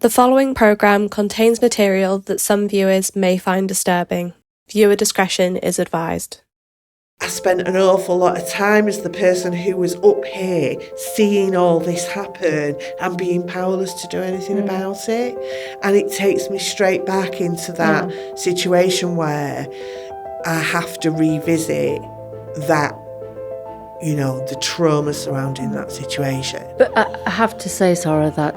The following programme contains material that some viewers may find disturbing. Viewer discretion is advised. I spent an awful lot of time as the person who was up here seeing all this happen and being powerless to do anything about it. And it takes me straight back into that situation where I have to revisit that, the trauma surrounding that situation. But I have to say, Sara, that,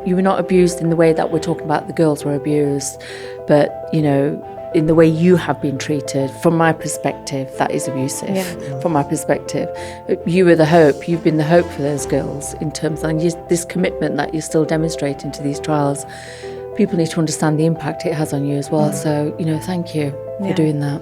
you were not abused in the way that we're talking about the girls were abused, but, in the way you have been treated, from my perspective, that is abusive. Yeah. From my perspective, you were the hope. You've been the hope for those girls in terms of this commitment that you're still demonstrating to these trials. People need to understand the impact it has on you as well. So, thank you for doing that.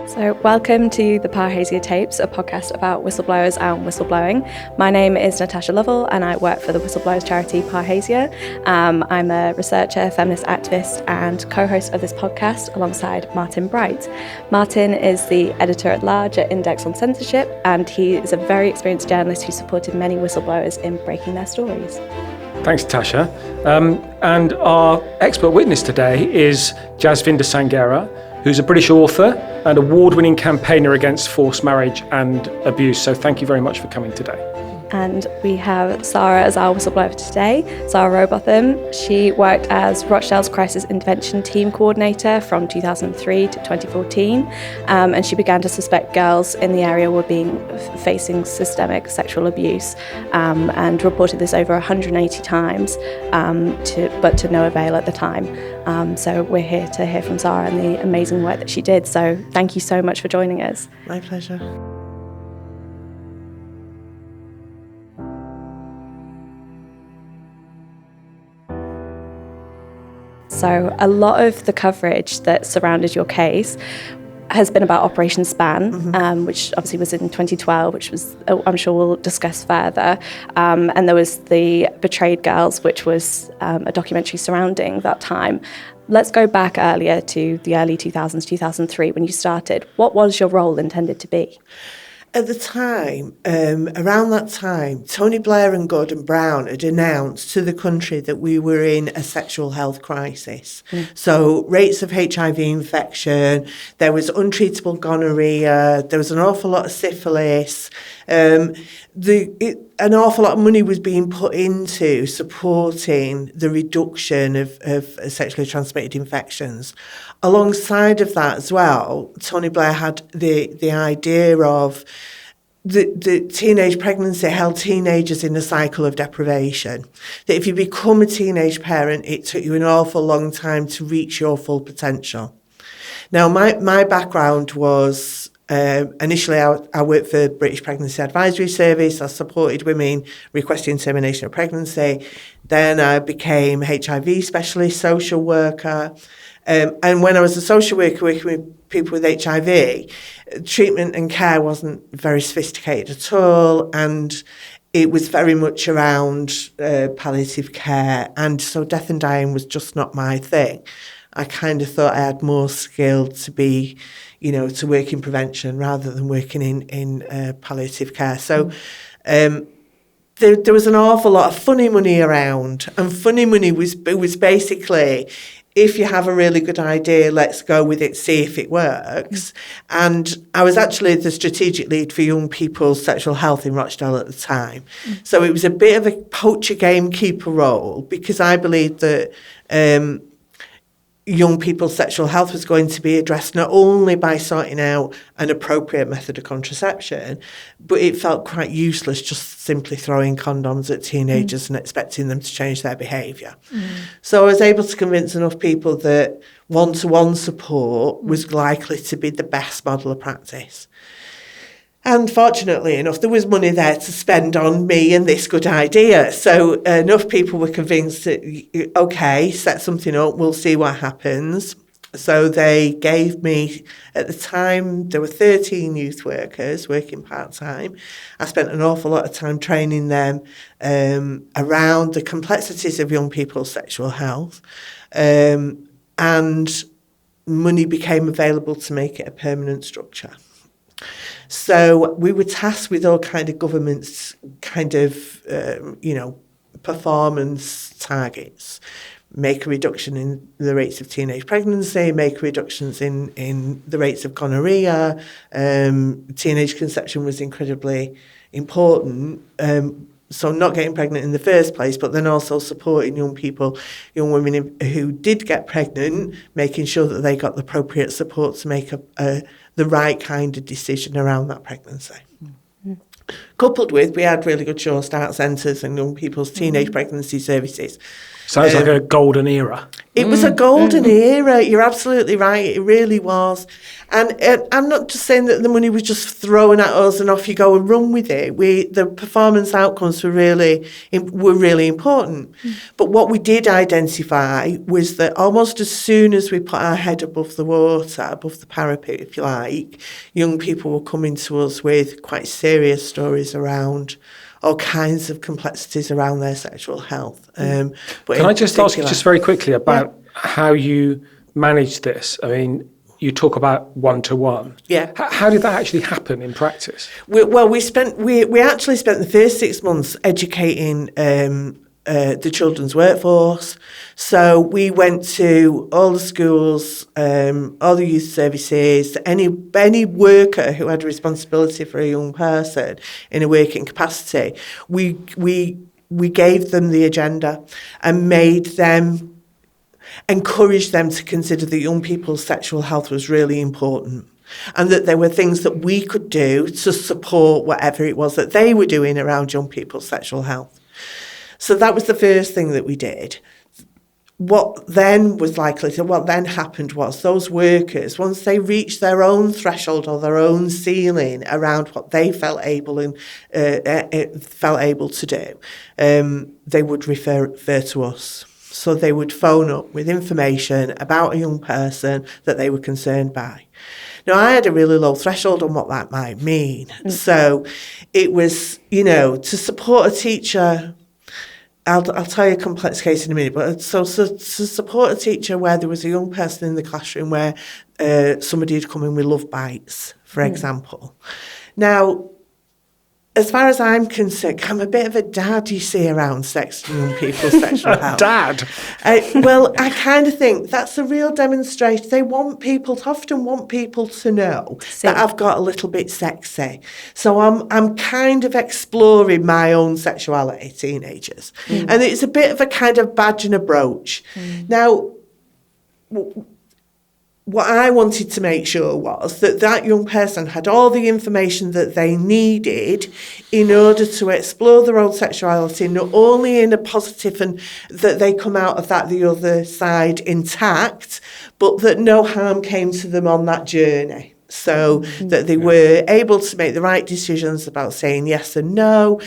So welcome to the Parrhesia Tapes, a podcast about whistleblowers and whistleblowing. My name is Natasha Lovell and I work for the whistleblowers charity Parrhesia. I'm a researcher, feminist activist and co-host of this podcast alongside Martin Bright. Martin is the editor-at-large at Index on Censorship and he is a very experienced journalist who supported many whistleblowers in breaking their stories. Thanks, Tasha. And our expert witness today is Jasvinder Sangera, who's a British author and award-winning campaigner against forced marriage and abuse. So thank you very much for coming today. And we have Sara as our whistleblower today, Sara Rowbotham. She worked as Rochdale's Crisis Intervention Team Coordinator from 2003 to 2014, and she began to suspect girls in the area were facing systemic sexual abuse, and reported this over 180 times, but to no avail at the time. So we're here to hear from Sara and the amazing work that she did. So thank you so much for joining us. My pleasure. So a lot of the coverage that surrounded your case has been about Operation Span, which obviously was in 2012, which was, I'm sure we'll discuss further. And there was the Portrayed Girls, which was a documentary surrounding that time. Let's go back earlier to the early 2000s, 2003, when you started. What was your role intended to be? At the time, around that time, Tony Blair and Gordon Brown had announced to the country that we were in a sexual health crisis. So rates of HIV infection, there was untreatable gonorrhea, there was an awful lot of syphilis. An awful lot of money was being put into supporting the reduction of sexually transmitted infections. Alongside of that as well, Tony Blair had the idea of the teenage pregnancy held teenagers in a cycle of deprivation. That if you become a teenage parent, it took you an awful long time to reach your full potential. Now, my background was, initially I worked for the British Pregnancy Advisory Service. I supported women requesting termination of pregnancy. Then I became HIV specialist, social worker. And when I was a social worker working with people with HIV, treatment and care wasn't very sophisticated at all, and it was very much around palliative care, and so death and dying was just not my thing. I kind of thought I had more skill to be, to work in prevention rather than working in palliative care. So there was an awful lot of funny money around, and funny money was basically, if you have a really good idea, let's go with it, see if it works. And I was actually the strategic lead for young people's sexual health in Rochdale at the time. So it was a bit of a poacher gamekeeper role, because I believed that young people's sexual health was going to be addressed not only by sorting out an appropriate method of contraception, but it felt quite useless just simply throwing condoms at teenagers and expecting them to change their behaviour. So I was able to convince enough people that one-to-one support was likely to be the best model of practice. And fortunately enough, there was money there to spend on me and this good idea. So enough people were convinced that, okay, set something up, we'll see what happens. So they gave me, at the time, there were 13 youth workers working part-time. I spent an awful lot of time training them around the complexities of young people's sexual health. And money became available to make it a permanent structure. So we were tasked with all kind of government's kind of, performance targets. Make a reduction in the rates of teenage pregnancy, make reductions in the rates of gonorrhea. Teenage conception was incredibly important. So not getting pregnant in the first place, but then also supporting young women who did get pregnant, making sure that they got the appropriate support to make the right kind of decision around that pregnancy. Mm-hmm. Coupled with, we had really good Sure Start centres and young people's teenage pregnancy services. Sounds like a golden era. It was a golden era. You're absolutely right. It really was. And I'm not just saying that the money was just thrown at us and off you go and run with it. The performance outcomes were really important. But what we did identify was that almost as soon as we put our head above the water, above the parapet, if you like, young people were coming to us with quite serious stories around all kinds of complexities around their sexual health. But can I just ask you just very quickly about how you managed this? I mean, you talk about one-to-one. Yeah. How did that actually happen in practice? We actually spent the first 6 months educating the children's workforce. So we went to all the schools, all the youth services, any worker who had a responsibility for a young person in a working capacity. We gave them the agenda and encouraged them to consider that young people's sexual health was really important, and that there were things that we could do to support whatever it was that they were doing around young people's sexual health. So that was the first thing that we did. What then happened was those workers, once they reached their own threshold or their own ceiling around what they felt able to do, they would refer to us. So they would phone up with information about a young person that they were concerned by. Now, I had a really low threshold on what that might mean. So it was, to support a teacher. I'll tell you a complex case in a minute, but so to support a teacher where there was a young person in the classroom where somebody had come in with love bites, for example. Now, as far as I'm concerned, I'm a bit of a dad, you see, around sex and young people's sexual health. Dad? Well, I kind of think that's a real demonstration. They often want people to know that I've got a little bit sexy. So I'm kind of exploring my own sexuality, teenagers. And it's a bit of a kind of badge and a brooch. Now, what I wanted to make sure was that young person had all the information that they needed in order to explore their own sexuality, not only in a positive and that they come out of that the other side intact, but that no harm came to them on that journey. So that they were able to make the right decisions about saying yes and no,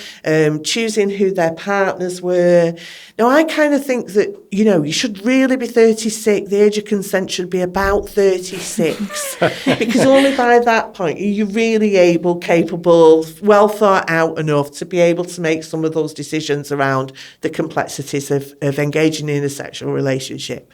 choosing who their partners were. Now, I kind of think that, you should really be 36. The age of consent should be about 36. Because only by that point are you really able, capable, well thought out enough to be able to make some of those decisions around the complexities of engaging in a sexual relationship.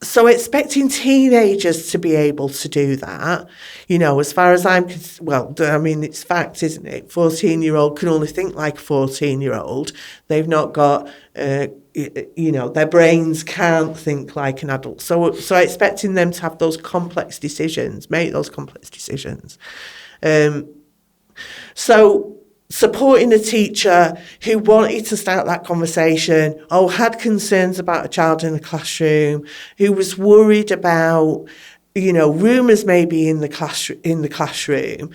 So expecting teenagers to be able to do that, as far as it's fact, isn't it? 14-year-old can only think like a 14-year-old. They've not got, their brains can't think like an adult. So expecting them to have those complex decisions, make those complex decisions. So supporting a teacher who wanted to start that conversation, had concerns about a child in the classroom, who was worried about, rumours maybe in the classroom.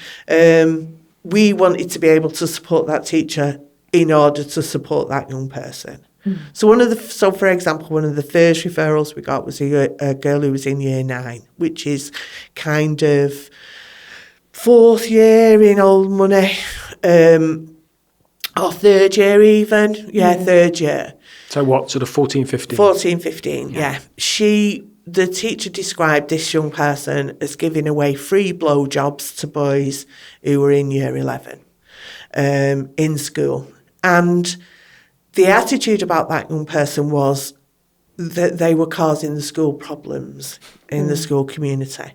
We wanted to be able to support that teacher in order to support that young person. So for example, one of the first referrals we got was a girl who was in year 9, which is kind of 4th year in old money. Or 3rd year even. 3rd year. So what, sort of 14, 15? 14, 15, yeah. She the teacher described this young person as giving away free blowjobs to boys who were in year 11 in school. And the attitude about that young person was that they were causing the school problems in the school community.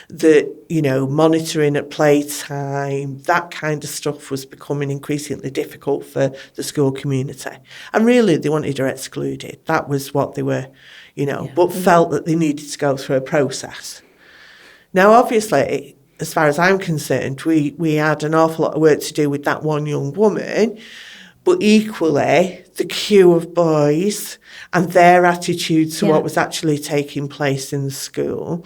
That, you know, monitoring at playtime, that kind of stuff was becoming increasingly difficult for the school community. And really, they wanted her excluded. That was what they were, you know, but felt that they needed to go through a process. Now, obviously, as far as I'm concerned, we had an awful lot of work to do with that one young woman, but equally, the queue of boys and their attitude to what was actually taking place in the school,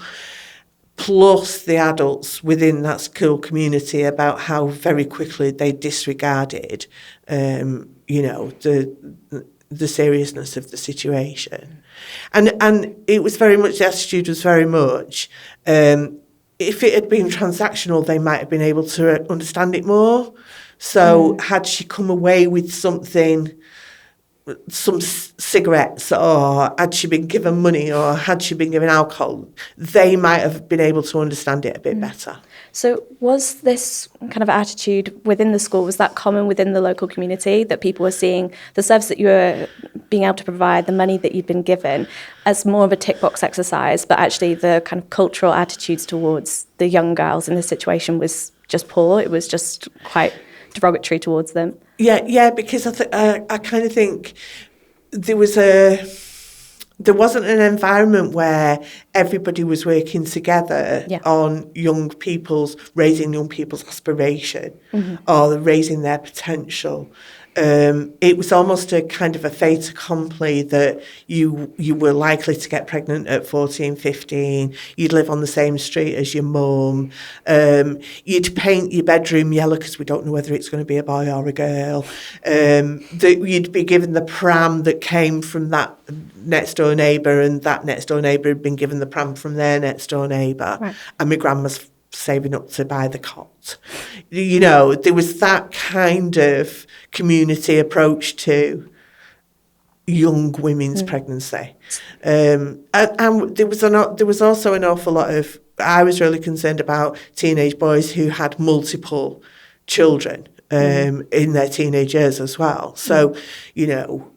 plus the adults within that school community about how very quickly they disregarded, you know, the seriousness of the situation. And it was very much, the attitude was very much, if it had been transactional, they might have been able to understand it more. So had she come away with something, some cigarettes, or had she been given money, or had she been given alcohol, they might have been able to understand it a bit better. So was this kind of attitude within the school, was that common within the local community, that people were seeing the service that you were being able to provide, the money that you'd been given, as more of a tick box exercise, but actually the kind of cultural attitudes towards the young girls in this situation was just poor? It was just quite derogatory towards them? Yeah, because I kind of think there wasn't an environment where everybody was working together on raising young people's aspiration or raising their potential. It was almost a kind of a fait accompli that you were likely to get pregnant at 14, 15. You'd live on the same street as your mum. You'd paint your bedroom yellow because we don't know whether it's going to be a boy or a girl. That you'd be given the pram that came from that next door neighbour, and that next door neighbour had been given the pram from their next door neighbour. Right. And my grandma's saving up to buy the cot. You know, there was that kind of community approach to young women's pregnancy. And there was also an awful lot of, I was really concerned about teenage boys who had multiple children in their teenage years as well. So, you know,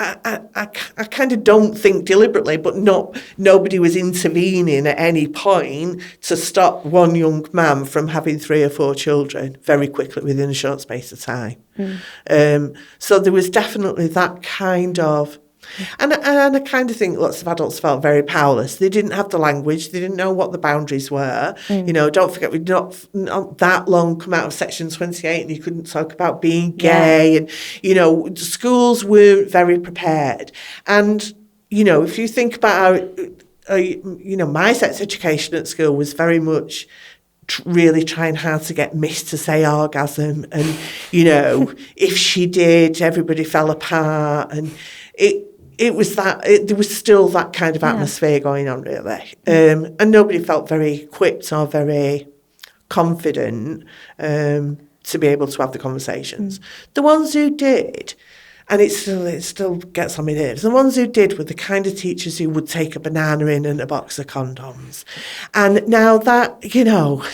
I kind of don't think deliberately, but nobody was intervening at any point to stop one young man from having 3 or 4 children very quickly within a short space of time. So there was definitely that kind of... And I kind of think lots of adults felt very powerless. They didn't have the language. They didn't know what the boundaries were. You know, don't forget, we'd not that long come out of Section 28 and you couldn't talk about being gay. And, you know, schools weren't very prepared. And, you know, if you think about how, you know, my sex education at school was very much really trying hard to get Miss to say orgasm. And, you know, if she did, everybody fell apart. And it was that, there was still that kind of atmosphere going on, really. And nobody felt very equipped or very confident to be able to have the conversations. The ones who did, and it still gets on my nerves, the ones who did were the kind of teachers who would take a banana in and a box of condoms. And now that, you know...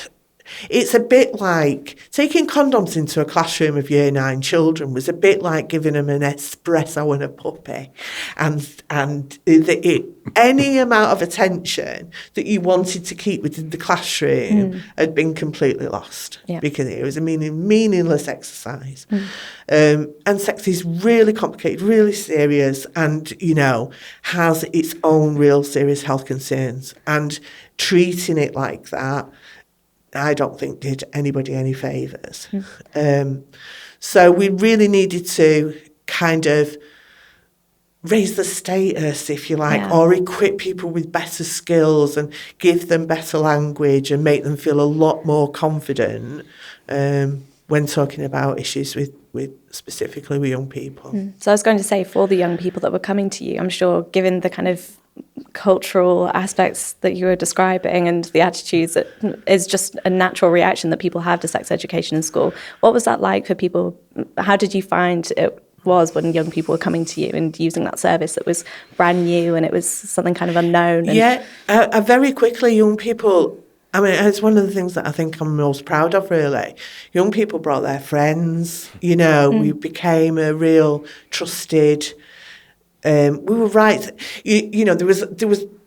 It's a bit like taking condoms into a classroom of year 9 children was a bit like giving them an espresso and a puppy. And any amount of attention that you wanted to keep within the classroom had been completely lost because it was a meaningless exercise. And sex is really complicated, really serious, and, you know, has its own real serious health concerns. And treating it like that, I don't think did anybody any favours. So we really needed to kind of raise the status, if you like, or equip people with better skills and give them better language and make them feel a lot more confident when talking about issues with specifically with young people. So I was going to say, for the young people that were coming to you, I'm sure, given the kind of cultural aspects that you were describing and the attitudes, that is just a natural reaction that people have to sex education in school. What was that like for people? How did you find it was when young people were coming to you and using that service that was brand new and it was something kind of unknown? And very quickly, young people, I mean, it's one of the things that I think I'm most proud of, really. Young people brought their friends, you know, we became a real trusted, we were right, you know, there was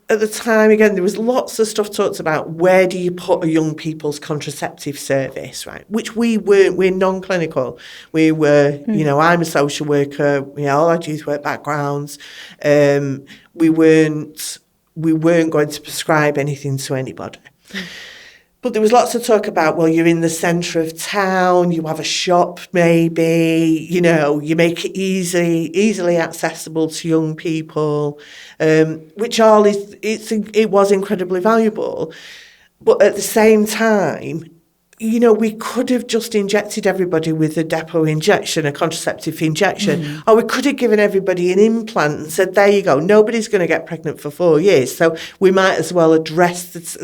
at the time, again, there was lots of stuff talked about where do you put a young people's contraceptive service, right? Which we weren't, we're non-clinical. We were, you know, I'm a social worker, we all had youth work backgrounds. We weren't going to prescribe anything to anybody. But there was lots of talk about, well, you're in the centre of town, you have a shop maybe, you know, you make it easily accessible to young people, which all it was incredibly valuable. But at the same time, you know, we could have just injected everybody with a depot injection, a contraceptive injection, or we could have given everybody an implant and said, there you go, nobody's going to get pregnant for 4 years. So we might as well address,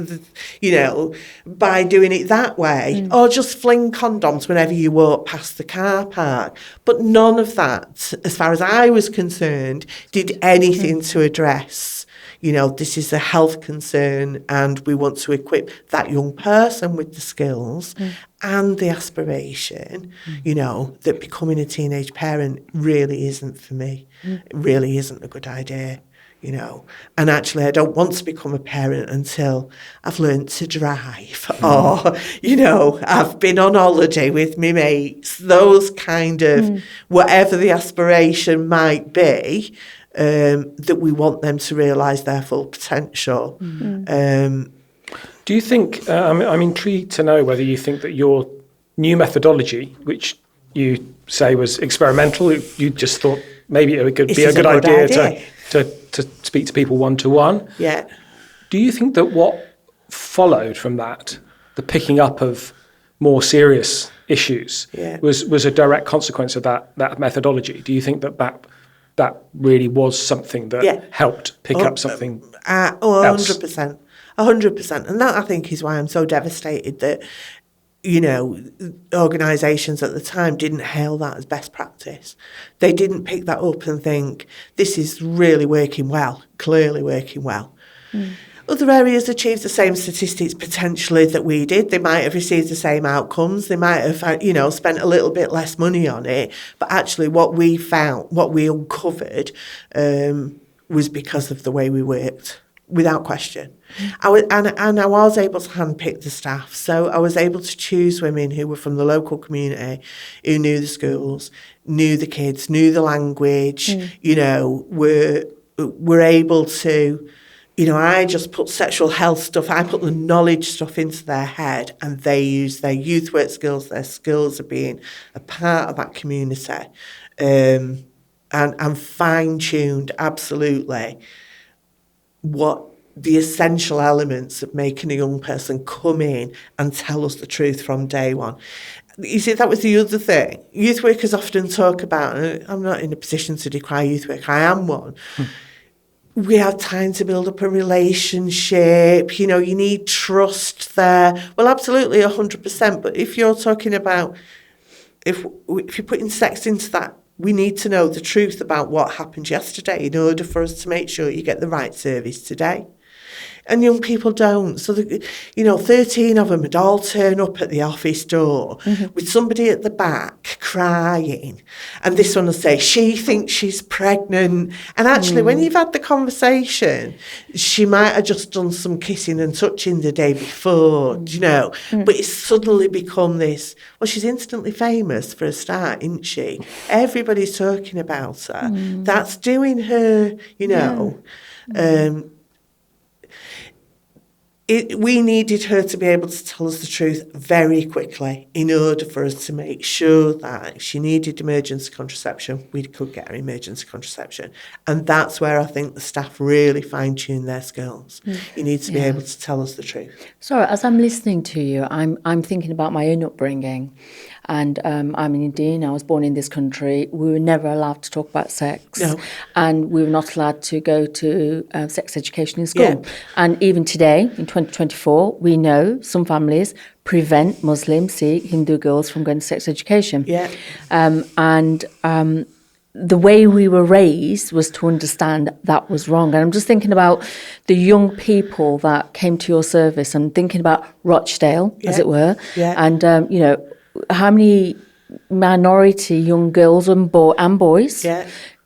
you know, by doing it that way. Or just fling condoms whenever you walk past the car park. But none of that, as far as I was concerned, did anything to address, you know, this is a health concern and we want to equip that young person with the skills and the aspiration, you know, that becoming a teenage parent really isn't for me. It really isn't a good idea, you know. And actually, I don't want to become a parent until I've learned to drive or, you know, I've been on holiday with my mates, those kind of, whatever the aspiration might be, that we want them to realise their full potential. Do you think, I'm intrigued to know whether you think that your new methodology, which you say was experimental, you just thought maybe it could be a good idea to speak to people one-to-one. Yeah. Do you think that what followed from that, the picking up of more serious issues, was a direct consequence of that methodology? Do you think that really was something that helped pick up something else? 100%. 100%. And that, I think, is why I'm so devastated that, you know, organisations at the time didn't hail that as best practice. They didn't pick that up and think, this is really working well, clearly working well. Other areas achieved the same statistics potentially that we did. They might have received the same outcomes. They might have, you know, spent a little bit less money on it. But actually what we found, what we uncovered, was because of the way we worked, without question. I was able to handpick the staff. So I was able to choose women who were from the local community, who knew the schools, knew the kids, knew the language, you know, were able to... You know, I just put sexual health stuff, I put the knowledge stuff into their head and they use their youth work skills, their skills of being a part of that community, and fine-tuned absolutely what the essential elements of making a young person come in and tell us the truth from day one. You see, that was the other thing. Youth workers often talk about, and I'm not in a position to decry youth work, I am one, we have time to build up a relationship, you know, you need trust there. Well, absolutely, 100%. But if you're talking about, if you're putting sex into that, we need to know the truth about what happened yesterday in order for us to make sure you get the right service today. And young people don't. So, 13 of them would all turn up at the office door with somebody at the back crying. And this one will say, she thinks she's pregnant. And actually, when you've had the conversation, she might have just done some kissing and touching the day before, you know. But it's suddenly become this, well, she's instantly famous for a start, isn't she? Everybody's talking about her. That's doing her, you know. We needed her to be able to tell us the truth very quickly in order for us to make sure that if she needed emergency contraception, we could get her emergency contraception. And that's where I think the staff really fine-tune their skills. You need to be able to tell us the truth. Sorry, as I'm listening to you, I'm thinking about my own upbringing. And I'm an Indian. I was born in this country. We were never allowed to talk about sex. No. And we were not allowed to go to sex education in school. And even today, in 2024, we know some families prevent Muslim, Sikh, Hindu girls from going to sex education. the way we were raised was to understand that was wrong. And I'm just thinking about the young people that came to your service and thinking about Rochdale, as it were. Yeah. And, you know, how many minority young girls and boys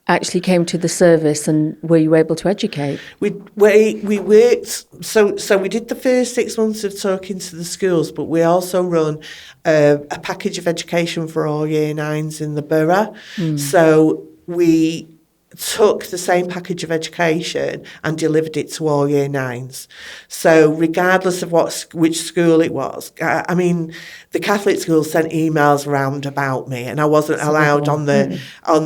actually came to the service, and were you able to educate? We worked, so we did the first 6 months of talking to the schools, but we also run a package of education for all year 9s in the borough. So we took the same package of education and delivered it to all year 9s. So regardless of which school it was, I mean, the Catholic schools sent emails around about me, and I wasn't allowed on the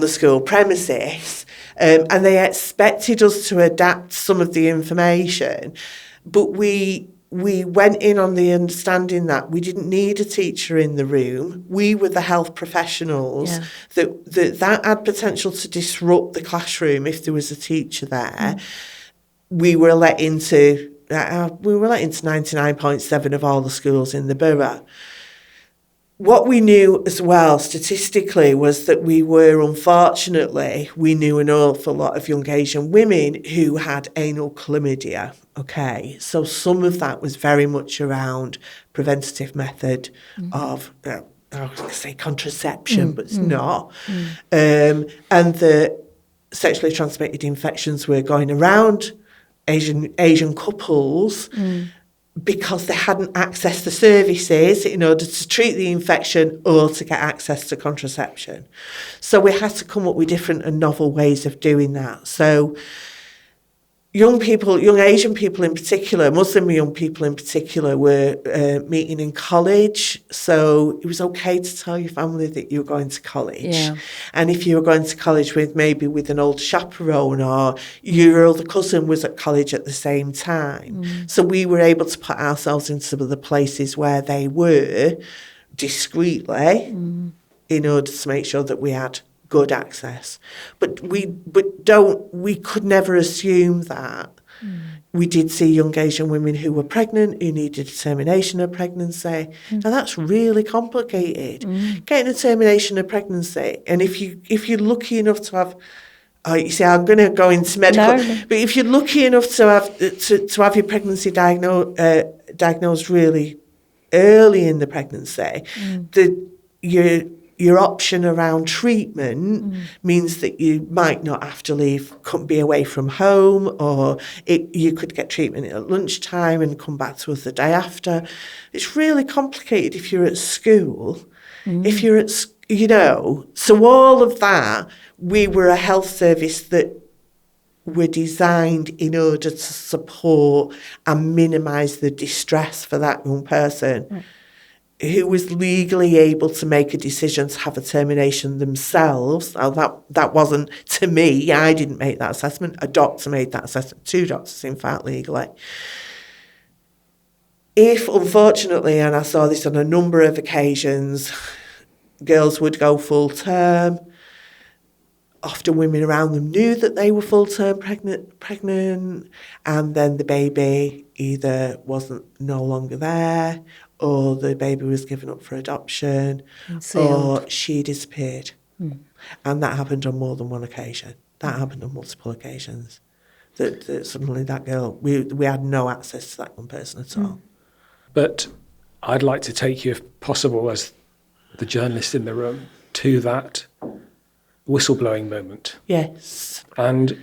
school premises, and they expected us to adapt some of the information, but we went in on the understanding that we didn't need a teacher in the room. We were the health professionals, that had potential to disrupt the classroom if there was a teacher there. We were let into 99.7% of all the schools in the borough. What we knew as well, statistically, was that we knew an awful lot of young Asian women who had anal chlamydia. Okay, so some of that was very much around preventative method of, I was going to say contraception, but it's not. And the sexually transmitted infections were going around Asian couples because they hadn't accessed the services in order to treat the infection or to get access to contraception. So we had to come up with different and novel ways of doing that. So young Asian people in particular, Muslim young people in particular, were meeting in college. So it was okay to tell your family that you were going to college. Yeah. And if you were going to college with an older chaperone, or your older cousin was at college at the same time. So we were able to put ourselves in some of the places where they were discreetly in order to make sure that we had good access, but we could never assume that. We did see young Asian women who were pregnant, who needed a termination of pregnancy. Now that's really complicated. Getting a termination of pregnancy, and if you're lucky enough to have, you see, I'm going to go into medical, but if you're lucky enough to have your pregnancy diagnosed really early in the pregnancy, your option around treatment means that you might not have to be away from home, or you could get treatment at lunchtime and come back to us the day after. It's really complicated if you're at school. If you're at, so all of that, we were a health service that were designed in order to support and minimise the distress for that young person. Who was legally able to make a decision to have a termination themselves. That wasn't to me. I didn't make that assessment. A doctor made that assessment. 2 doctors, in fact, legally. If, unfortunately, and I saw this on a number of occasions, girls would go full term. Often women around them knew that they were full term pregnant, and then the baby either wasn't no longer there, or the baby was given up for adoption, or she disappeared. And that happened on more than one occasion. That happened on multiple occasions. That suddenly that girl, we had no access to that one person at all. But I'd like to take you, if possible, as the journalist in the room, to that whistleblowing moment. Yes. And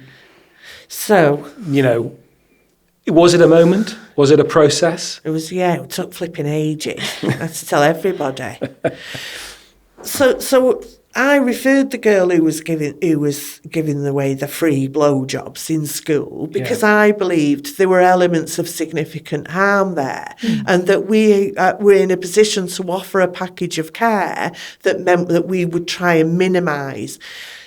so, was it a moment? Was it a process? It was, it took flipping ages. I had to tell everybody. So I referred the girl who was giving away the free blowjobs in school because I believed there were elements of significant harm there, and that we were in a position to offer a package of care that meant that we would try and minimise.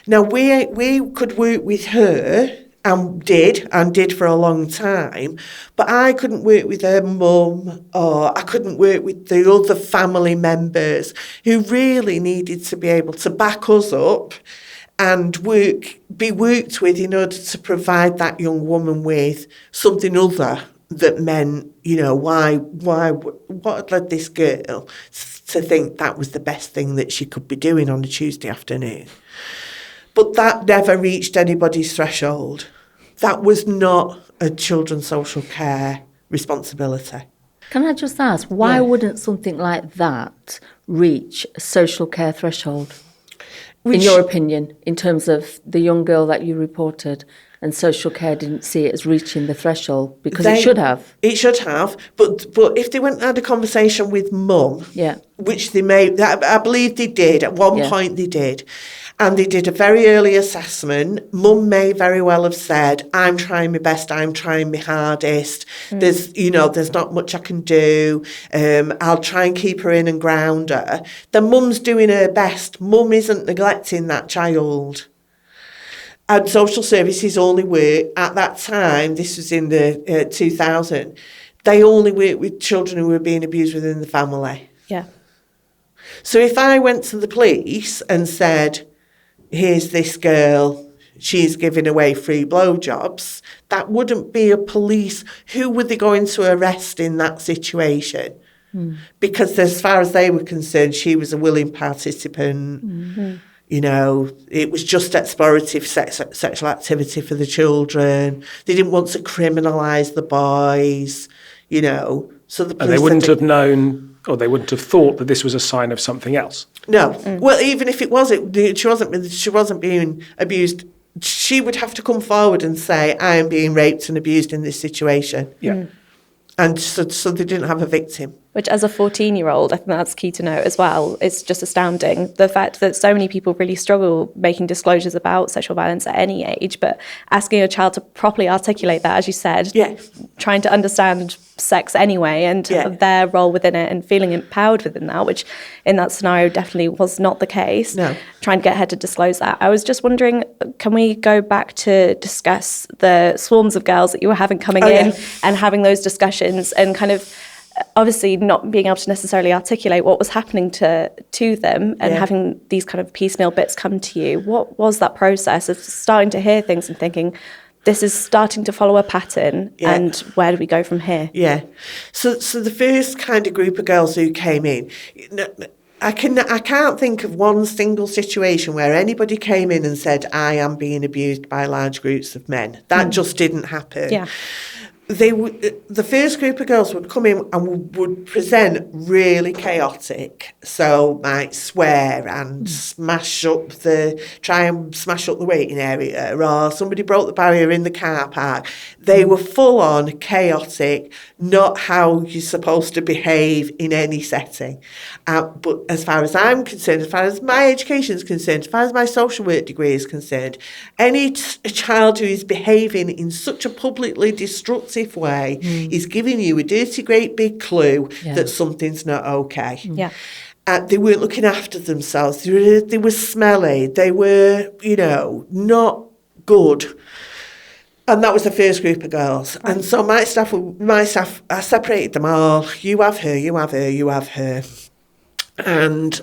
Now we could work with her. And did for a long time, but I couldn't work with her mum, or I couldn't work with the other family members who really needed to be able to back us up and be worked with in order to provide that young woman with something other that meant, what led this girl to think that was the best thing that she could be doing on a Tuesday afternoon. But that never reached anybody's threshold. That was not a children's social care responsibility. Can I just ask, why wouldn't something like that reach a social care threshold, in your opinion, in terms of the young girl that you reported, and social care didn't see it as reaching the threshold? Because it should have. It should have, but if they went and had a conversation with mum, which they may, I believe they did, at one point they did, and they did a very early assessment. Mum may very well have said, I'm trying my best, I'm trying my hardest. There's not much I can do. I'll try and keep her in and ground her. Then mum's doing her best. Mum isn't neglecting that child. And social services only work, at that time, this was in the 2000, they only work with children who were being abused within the family. Yeah. So if I went to the police and said, here's this girl, she's giving away free blowjobs, that wouldn't be a police. Who were they going to arrest in that situation? Because as far as they were concerned, she was a willing participant. It was just explorative sexual activity for the children. They didn't want to criminalise the boys, So the police, and they wouldn't have known, or they wouldn't have thought that this was a sign of something else. No. Well, even if it was, she wasn't being abused. She would have to come forward and say, I am being raped and abused in this situation. Yeah. And so they didn't have a victim. Which, as a 14-year-old, I think that's key to note as well. It's just astounding, the fact that so many people really struggle making disclosures about sexual violence at any age, but asking a child to properly articulate that, as you said, trying to understand sex anyway and their role within it and feeling empowered within that, which in that scenario definitely was not the case. No. Trying to get her to disclose that. I was just wondering, can we go back to discuss the swarms of girls that you were having coming in and having those discussions and kind of obviously not being able to necessarily articulate what was happening to them and having these kind of piecemeal bits come to you? What was that process of starting to hear things and thinking, this is starting to follow a pattern, and where do we go from here? Yeah. So the first kind of group of girls who came in, I can't think of one single situation where anybody came in and said, I am being abused by large groups of men. That just didn't happen. Yeah. The first group of girls would come in and would present really chaotic. So might swear and try and smash up the waiting area, or somebody broke the barrier in the car park. They were full on chaotic, not how you're supposed to behave in any setting. But as far as I'm concerned, as far as my education is concerned, as far as my social work degree is concerned, any child who is behaving in such a publicly destructive way is giving you a dirty great big clue that something's not okay. Yeah. They weren't looking after themselves. They were smelly. They were, not good. And that was the first group of girls. Right. And so my staff, I separated them all. You have her, you have her, you have her. And,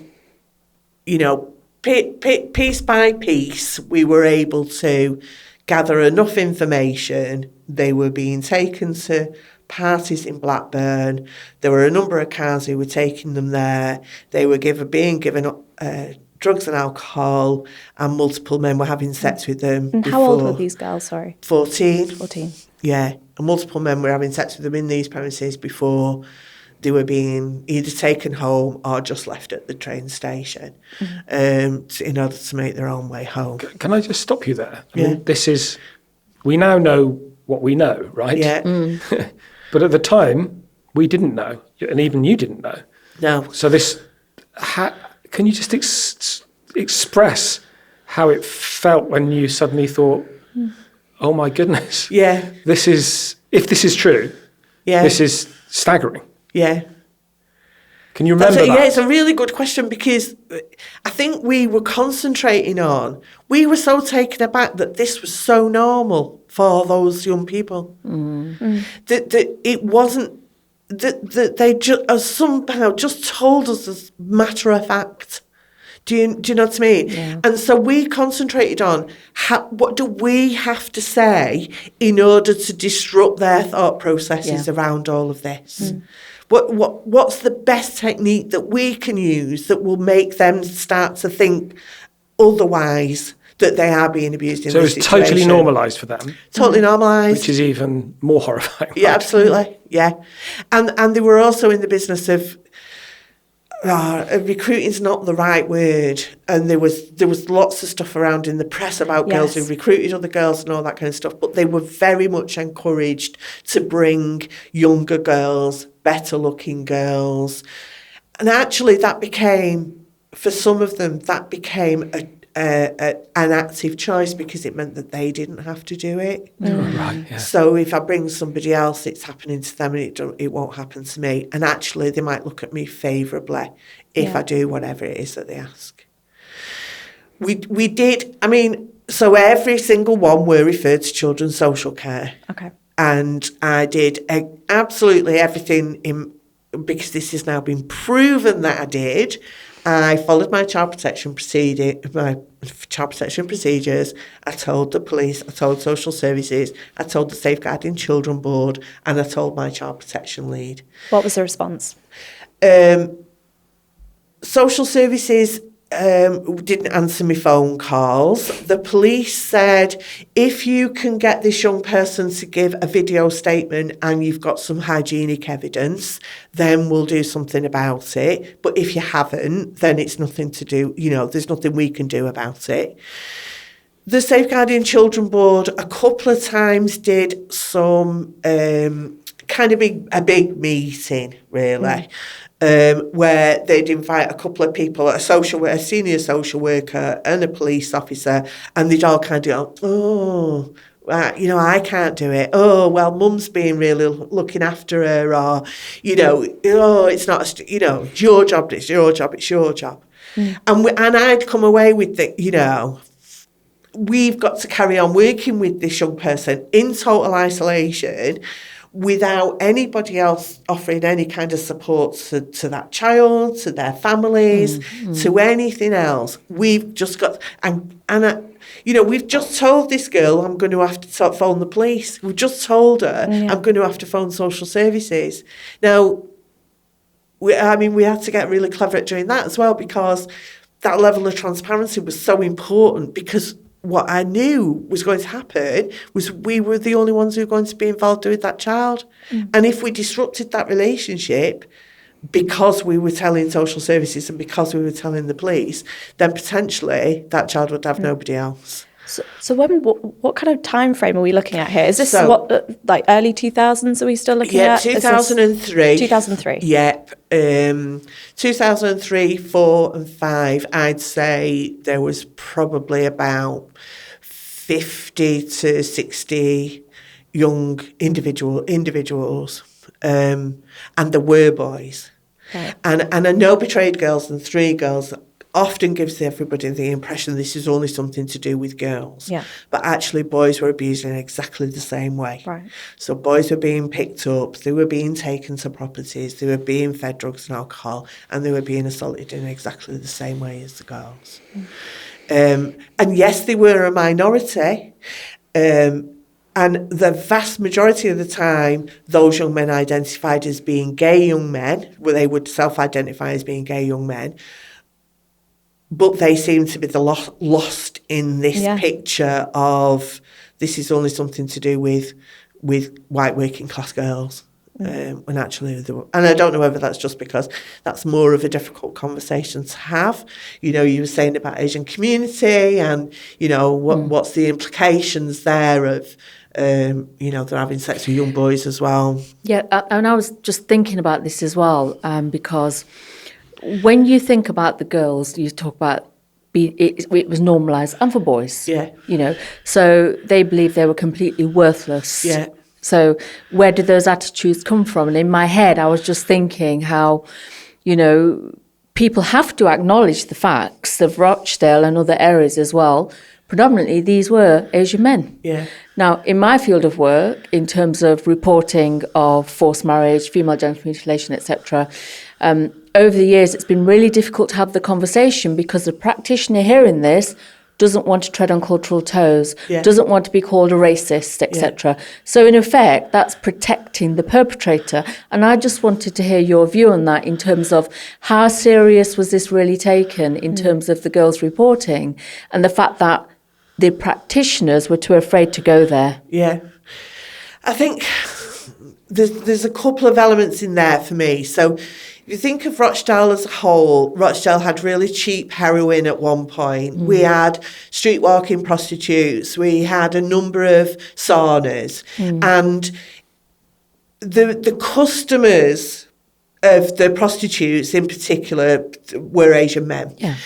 piece by piece, we were able to gather enough information. They were being taken to parties in Blackburn. There were a number of cars who were taking them there. They were being given drugs and alcohol, and multiple men were having sex with them. And how old were these girls, sorry? 14. 14. Yeah, and multiple men were having sex with them in these premises before they were being either taken home or just left at the train station in order to make their own way home. Can I just stop you there? I mean, we now know what we know, right? Yeah. But at the time, we didn't know, and even you didn't know. No. So can you just express how it felt when you suddenly thought, oh my goodness, if this is true, this is staggering. Yeah. Can you remember that? Yeah, it's a really good question, because I think we were we were so taken aback that this was so normal for those young people. That it wasn't, that they somehow just told us as matter of fact. Do you know what I mean? Yeah. And so we concentrated on what do we have to say in order to disrupt their thought processes around all of this. What's the best technique that we can use that will make them start to think otherwise that they are being abused in so this it's situation. totally normalised for them. Totally normalised. Which is even more horrifying. Yeah, absolutely. Yeah. And they were also in the business of recruiting's not the right word, and there was lots of stuff around in the press about girls who recruited other girls and all that kind of stuff, but they were very much encouraged to bring younger girls, better looking girls, and actually that became, for some of them, that became an active choice because it meant that they didn't have to do it. Right, yeah. So if I bring somebody else, it's happening to them and it won't happen to me. And actually, they might look at me favourably if I do whatever it is that they ask. We did, I mean, so every single one were referred to children's social care. Okay. And I did absolutely everything because this has now been proven that I did. I followed my child protection procedures. I told the police, I told social services, I told the Safeguarding Children Board, and I told my child protection lead. What was the response? Social services didn't answer my phone calls. The police said, if you can get this young person to give a video statement and you've got some hygienic evidence, then we'll do something about it. But if you haven't, then it's nothing to do, there's nothing we can do about it. The Safeguarding Children Board a couple of times did some kind of a big meeting, really. Where they'd invite a couple of people, a senior social worker and a police officer, and they'd all kind of go, I can't do it. Oh, well, mum's being really looking after her, or, it's not, it's your job, it's your job, it's your job. And I'd come away with we've got to carry on working with this young person in total isolation, without anybody else offering any kind of support to that child, to their families, to anything else. We've just got, we've just told this girl I'm going to have to phone the police. We've just told her I'm going to have to phone social services. Now, we had to get really clever at doing that as well, because that level of transparency was so important, because what I knew was going to happen was we were the only ones who were going to be involved with that child. And if we disrupted that relationship because we were telling social services and because we were telling the police, then potentially that child would have nobody else. So what kind of time frame are we looking at here? Is this like early 2000s? Are we still looking at? Yeah, 2003. 2003. Yep. 2003, 4 and 5, I'd say there was probably about 50 to 60 young individuals, and there were boys. Right. And I know portrayed girls and 3 girls often gives everybody the impression this is only something to do with girls. Yeah. But actually boys were abused in exactly the same way. Right. So boys were being picked up, they were being taken to properties, they were being fed drugs and alcohol, and they were being assaulted in exactly the same way as the girls. And yes, they were a minority, and the vast majority of the time, those young men identified as being gay young men, where they would self-identify as being gay young men, but they seem to be the lost in this picture of this is only something to do with white working class girls. When actually, and I don't know whether that's just because that's more of a difficult conversation to have. You were saying about Asian community and, what's the implications there of, they're having sex with young boys as well. Yeah, and I was just thinking about this as well, because when you think about the girls, you talk about it was normalised, and for boys, so they believe they were completely worthless. Yeah. So where did those attitudes come from? And in my head, I was just thinking how, people have to acknowledge the facts of Rochdale and other areas as well. Predominantly, these were Asian men. Yeah. Now, in my field of work, in terms of reporting of forced marriage, female genital mutilation, etc., over the years, it's been really difficult to have the conversation because the practitioner hearing this doesn't want to tread on cultural toes, doesn't want to be called a racist, etc. So in effect, that's protecting the perpetrator. And I just wanted to hear your view on that in terms of how serious was this really taken in terms of the girls reporting and the fact that the practitioners were too afraid to go there. Yeah. I think there's a couple of elements in there for me. So if you think of Rochdale as a whole, Rochdale had really cheap heroin at one point. We had street walking prostitutes. We had a number of saunas. And the customers of the prostitutes in particular were Asian men. Yeah.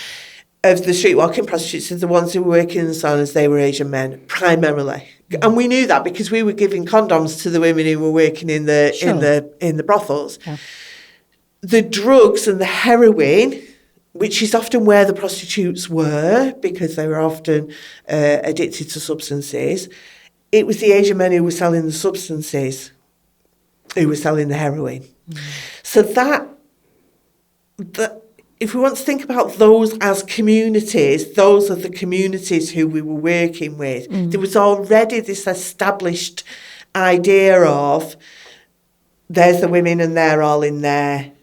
Of the street walking prostitutes, of the ones who were working in the saunas, they were Asian men primarily, and we knew that because we were giving condoms to the women who were working in the brothels. Yeah. The drugs and the heroin, which is often where the prostitutes were because they were often addicted to substances, it was the Asian men who were selling the substances, who were selling the heroin. So that if we want to think about those as communities, those are the communities who we were working with. There was already this established idea of there's the women and they're all in there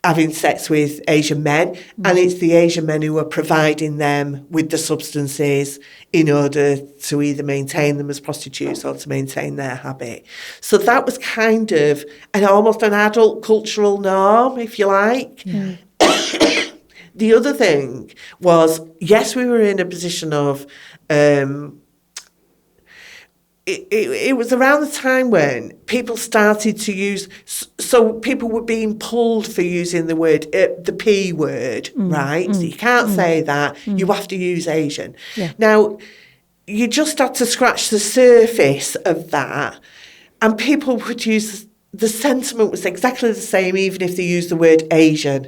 having sex with Asian men, and it's the Asian men who are providing them with the substances in order to either maintain them as prostitutes or to maintain their habit. So that was kind of almost an adult cultural norm, if you like. Yeah. The other thing was, yes, we were in a position of, it was around the time when people started to use, so people were being pulled for using the word, the P word, right? So you can't say that, you have to use Asian. Yeah. Now, you just had to scratch the surface of that, and people would use the sentiment was exactly the same even if they used the word Asian.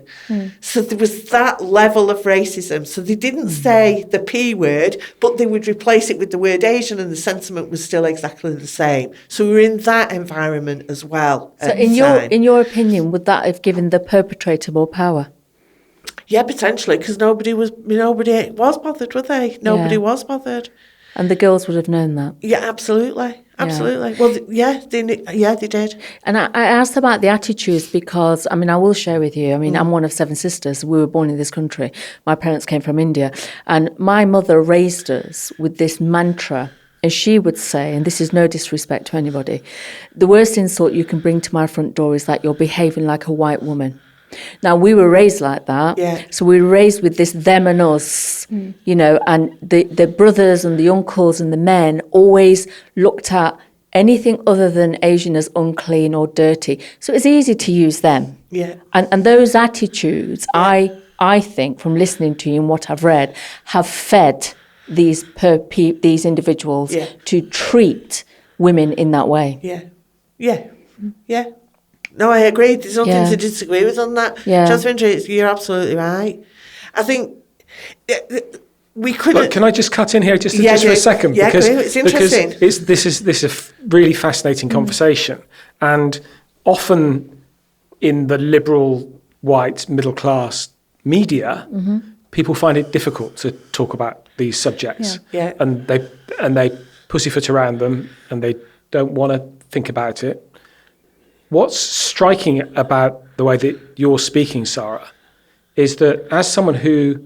So there was that level of racism. So they didn't say the P word, but they would replace it with the word Asian, and the sentiment was still exactly the same. So we were in that environment as well. So in your opinion, would that have given the perpetrator more power? Yeah, potentially, because nobody was bothered, were they? Nobody was bothered. And the girls would have known that. Yeah, absolutely. Absolutely. Yeah. Well, they did. And I asked about the attitudes because, I will share with you. I'm one of 7 sisters. We were born in this country. My parents came from India. And my mother raised us with this mantra, as she would say, and this is no disrespect to anybody, the worst insult you can bring to my front door is that you're behaving like a white woman. Now, we were raised like that, so we were raised with this them and us, and the brothers and the uncles and the men always looked at anything other than Asian as unclean or dirty. So it's easy to use them. Yeah. And those attitudes, I think, from listening to you and what I've read, have fed these individuals to treat women in that way. Yeah. No, I agree. There's nothing to disagree with on that. Yeah. Jasmine, you're absolutely right. I think we couldn't... Look, can I just cut in here just for a second? Yeah, because it's interesting. Because this is a really fascinating conversation. And often in the liberal, white, middle-class media, people find it difficult to talk about these subjects. Yeah. And they pussyfoot around them and they don't want to think about it. What's striking about the way that you're speaking, Sara, is that as someone who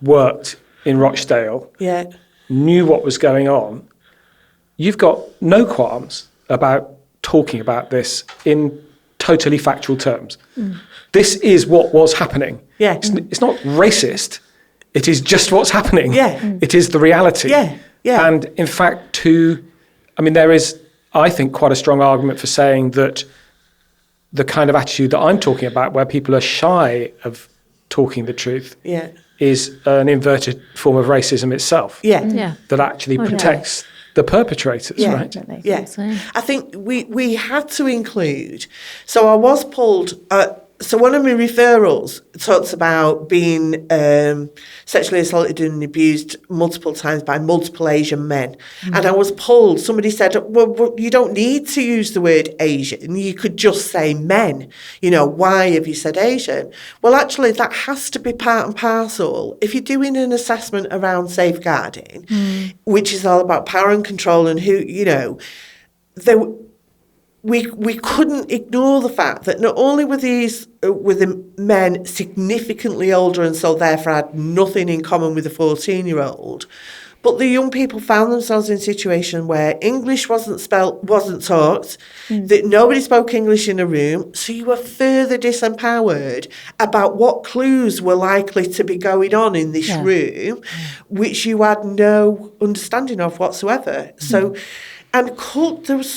worked in Rochdale, knew what was going on, you've got no qualms about talking about this in totally factual terms. This is what was happening. Yeah. It's not racist. It is just what's happening. Yeah. It is the reality. Yeah. Yeah. And in fact, there is, I think, quite a strong argument for saying that the kind of attitude that I'm talking about, where people are shy of talking the truth, is an inverted form of racism itself. That actually protects the perpetrators, right? Definitely. Yeah. I think we had to include. So I was pulled. So one of my referrals talks about being sexually assaulted and abused multiple times by multiple Asian men. And I was pulled. Somebody said, well, you don't need to use the word Asian. You could just say men. Why have you said Asian? Well, actually, that has to be part and parcel. If you're doing an assessment around safeguarding, which is all about power and control and who, we couldn't ignore the fact that not only were the men significantly older and so therefore had nothing in common with a 14-year-old, but the young people found themselves in a situation where English wasn't taught, that nobody spoke English in a room, so you were further disempowered about what clues were likely to be going on in this room, which you had no understanding of whatsoever. So, and there was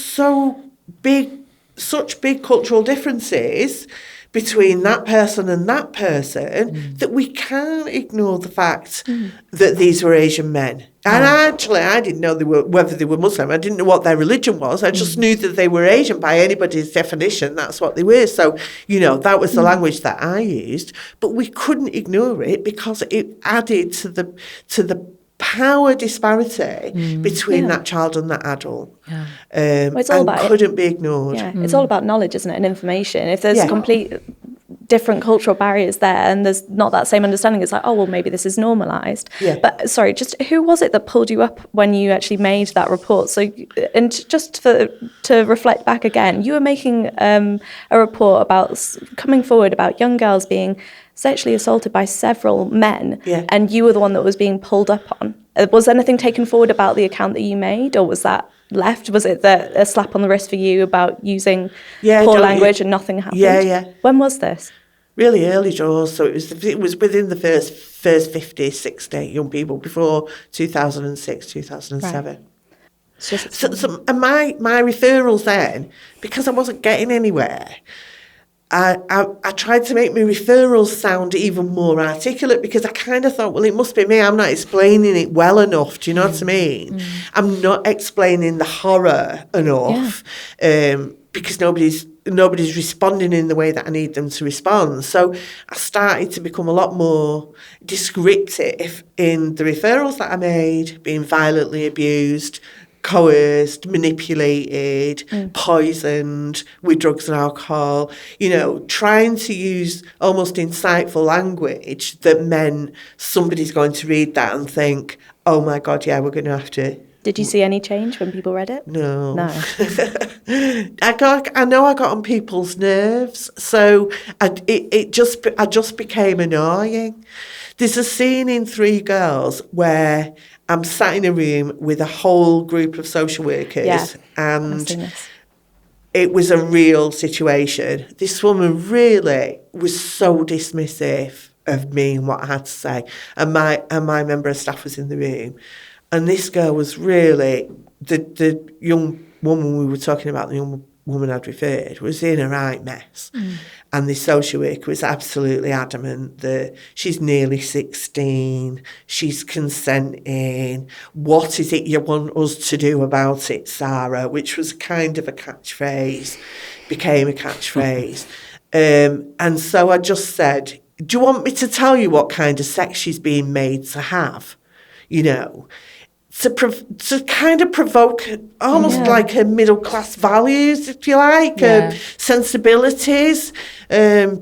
such big cultural differences between that person and that person that we can't ignore the fact that these were Asian men. And actually, I didn't know whether they were Muslim. I didn't know what their religion was. I just knew that they were Asian by anybody's definition. That's what they were. So, that was the language that I used. But we couldn't ignore it because it added to the power disparity between that child and that adult. It's all about couldn't be ignored. Yeah, it's all about knowledge, isn't it, and information. If there's complete different cultural barriers there and there's not that same understanding, it's like, oh, well, maybe this is normalised. Yeah. But sorry, just who was it that pulled you up when you actually made that report? So, and just to reflect back again, you were making a report about coming forward about young girls being sexually assaulted by several men, and you were the one that was being pulled up on. Was anything taken forward about the account that you made, or was that left? Was it a slap on the wrist for you about using poor language and nothing happened? Yeah. When was this? Really early doors, so it was within the first 50, 60 young people before 2006, 2007. Right. So and my referrals then, because I wasn't getting anywhere, I tried to make my referrals sound even more articulate because I kind of thought, well, it must be me. I'm not explaining it well enough. Do you know what I mean? I'm not explaining the horror enough because nobody's responding in the way that I need them to respond. So I started to become a lot more descriptive in the referrals that I made, being violently abused, coerced, manipulated, poisoned with drugs and alcohol, trying to use almost insightful language that meant somebody's going to read that and think, oh my God, yeah, we're going to have to. Did you see any change when people read it? No. I know I got on people's nerves, so I just became annoying. There's a scene in Three Girls where I'm sat in a room with a whole group of social workers, and it was a real situation. This woman really was so dismissive of me and what I had to say, and my member of staff was in the room, and this girl was really the young woman we were talking about, the young woman I'd referred, was in a right mess. And the social worker was absolutely adamant that she's nearly 16, she's consenting, what is it you want us to do about it, Sara? Which was kind of a catchphrase, became a catchphrase. And so I just said, do you want me to tell you what kind of sex she's being made to have? To kind of provoke almost like her middle class values, if you like, sensibilities,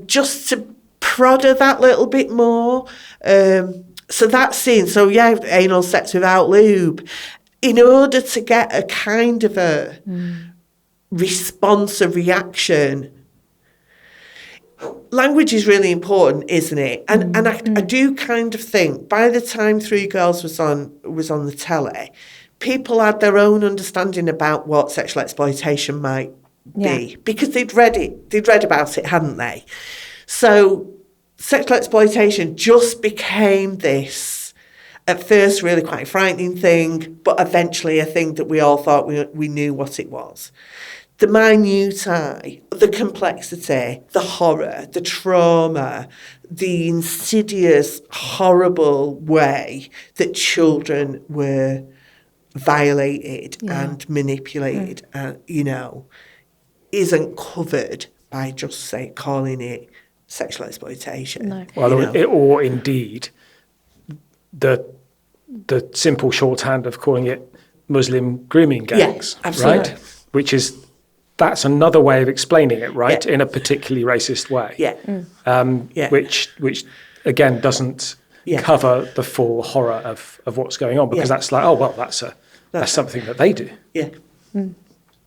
just to prod her that little bit more. So that scene, anal sex without lube, in order to get a kind of a response, a reaction. Language is really important, isn't it? And I do kind of think by the time Three Girls was on the telly, people had their own understanding about what sexual exploitation might be because they'd read about it, hadn't they? So sexual exploitation just became this, at first, really quite frightening thing, but eventually a thing that we all thought we knew what it was. The minutiae, the complexity, the horror, the trauma, the insidious, horrible way that children were violated and manipulated, isn't covered by just calling it sexual exploitation. No. Well, or indeed, the simple shorthand of calling it Muslim grooming gangs, absolutely. Right? That's another way of explaining it, right? In a particularly racist way. Which again doesn't cover the full horror of what's going on, because that's like, oh well, that's something that they do.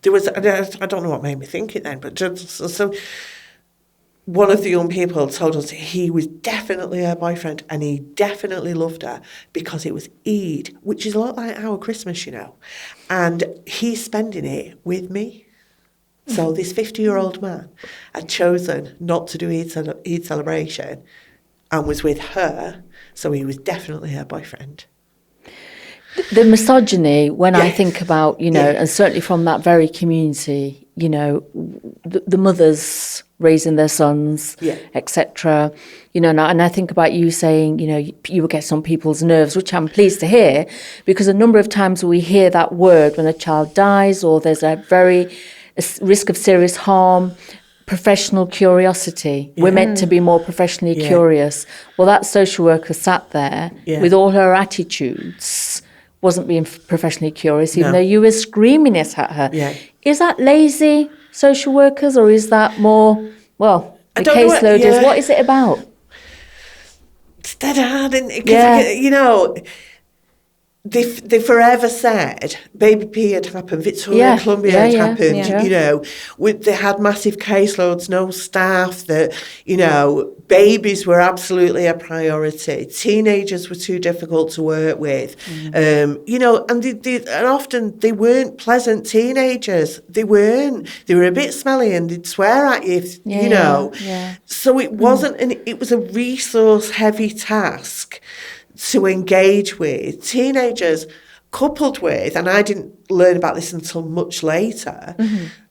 there was, I don't know what made me think it then, but just, so one of the young people told us he was definitely her boyfriend and he definitely loved her because it was Eid, which is a lot like our Christmas, you know, and he's spending it with me. So this 50-year-old man had chosen not to do Eid celebration and was with her, so he was definitely her boyfriend. The misogyny, when I think about, you know, and certainly from that very community, you know, the mothers raising their sons, etc. You know, and I think about you saying, you know, you will get on people's nerves, which I'm pleased to hear, because a number of times we hear that word when a child dies or there's a risk of serious harm, professional curiosity. We're meant to be more professionally curious. Well, that social worker sat there with all her attitudes, wasn't being professionally curious, even though you were screaming it at her. Is that lazy social workers, or is that more, well, the caseload is, what is it about? It's dead hard, isn't it? You know, they forever said Baby P had happened, Victoria Columbia had happened, you know, they had massive caseloads, no staff, that, you know, babies were absolutely a priority. Teenagers were too difficult to work with. You know, and and often they weren't pleasant teenagers. They weren't. They were a bit smelly and they'd swear at you, you know. So it wasn't, it was a resource-heavy task to engage with teenagers, coupled with, and I didn't learn about this until much later,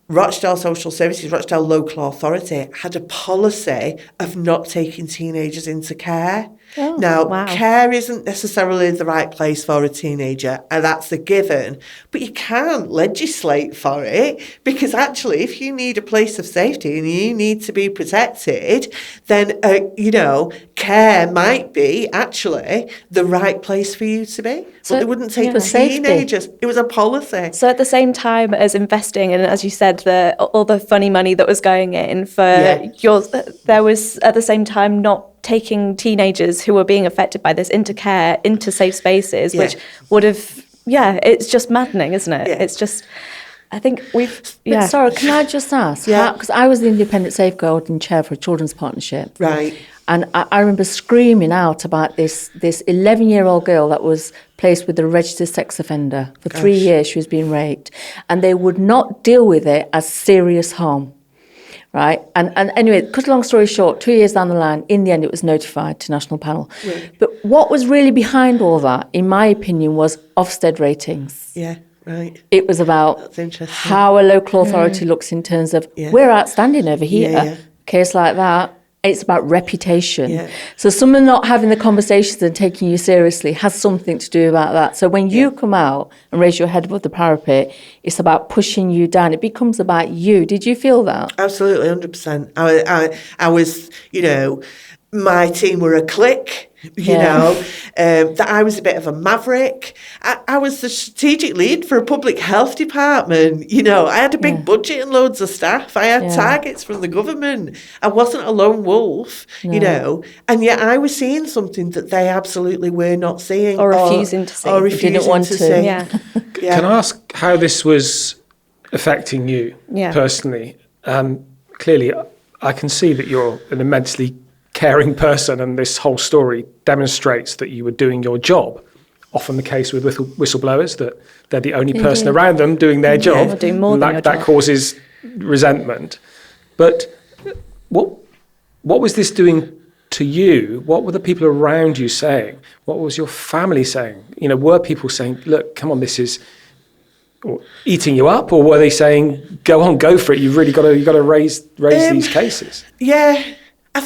Rochdale Social Services, Rochdale Local Authority had a policy of not taking teenagers into care. Care isn't necessarily the right place for a teenager, and that's a given, but you can't legislate for it, because actually if you need a place of safety and you need to be protected, then, you know, care might be actually the right place for you to be. So but they wouldn't take teenagers. Safety. It was a policy. So at the same time as investing, and as you said, all the funny money that was going in for yours, there was at the same time not taking teenagers who were being affected by this into care, into safe spaces, which would have, it's just maddening, isn't it? It's just, I think we've, But Sarah, can I just ask? Because I was the independent safeguarding chair for a children's partnership. Right. And I remember screaming out about this 11-year-old girl that was placed with a registered sex offender. For 3 years she was being raped. And they would not deal with it as serious harm. Right. And anyway, cut a long story short, 2 years down the line, in the end, it was notified to National Panel. But what was really behind all that, in my opinion, was Ofsted ratings. Right. It was about how a local authority looks in terms of, we're outstanding over here. Case like that. It's about reputation. So someone not having the conversations and taking you seriously has something to do about that. So when you come out and raise your head above the parapet, it's about pushing you down. It becomes about you. Did you feel that? Absolutely, 100%. I was, you know, my team were a clique. You know, that I was a bit of a maverick. I was the strategic lead for a public health department. You know, I had a big budget and loads of staff. I had targets from the government. I wasn't a lone wolf, you know, and yet I was seeing something that they absolutely were not seeing. Or refusing to see. Or refusing didn't want to see. Can I ask how this was affecting you personally? Clearly, I can see that you're an immensely caring person, and this whole story demonstrates that you were doing your job. Often the case with whistleblowers, that they're the only person around them doing their job. Doing more than that causes resentment. But what was this doing to you? What were the people around you saying? What was your family saying? You know, were people saying, "Look, come on, this is," or eating you up, or were they saying, "Go on, go for it. You've really got to raise these cases"?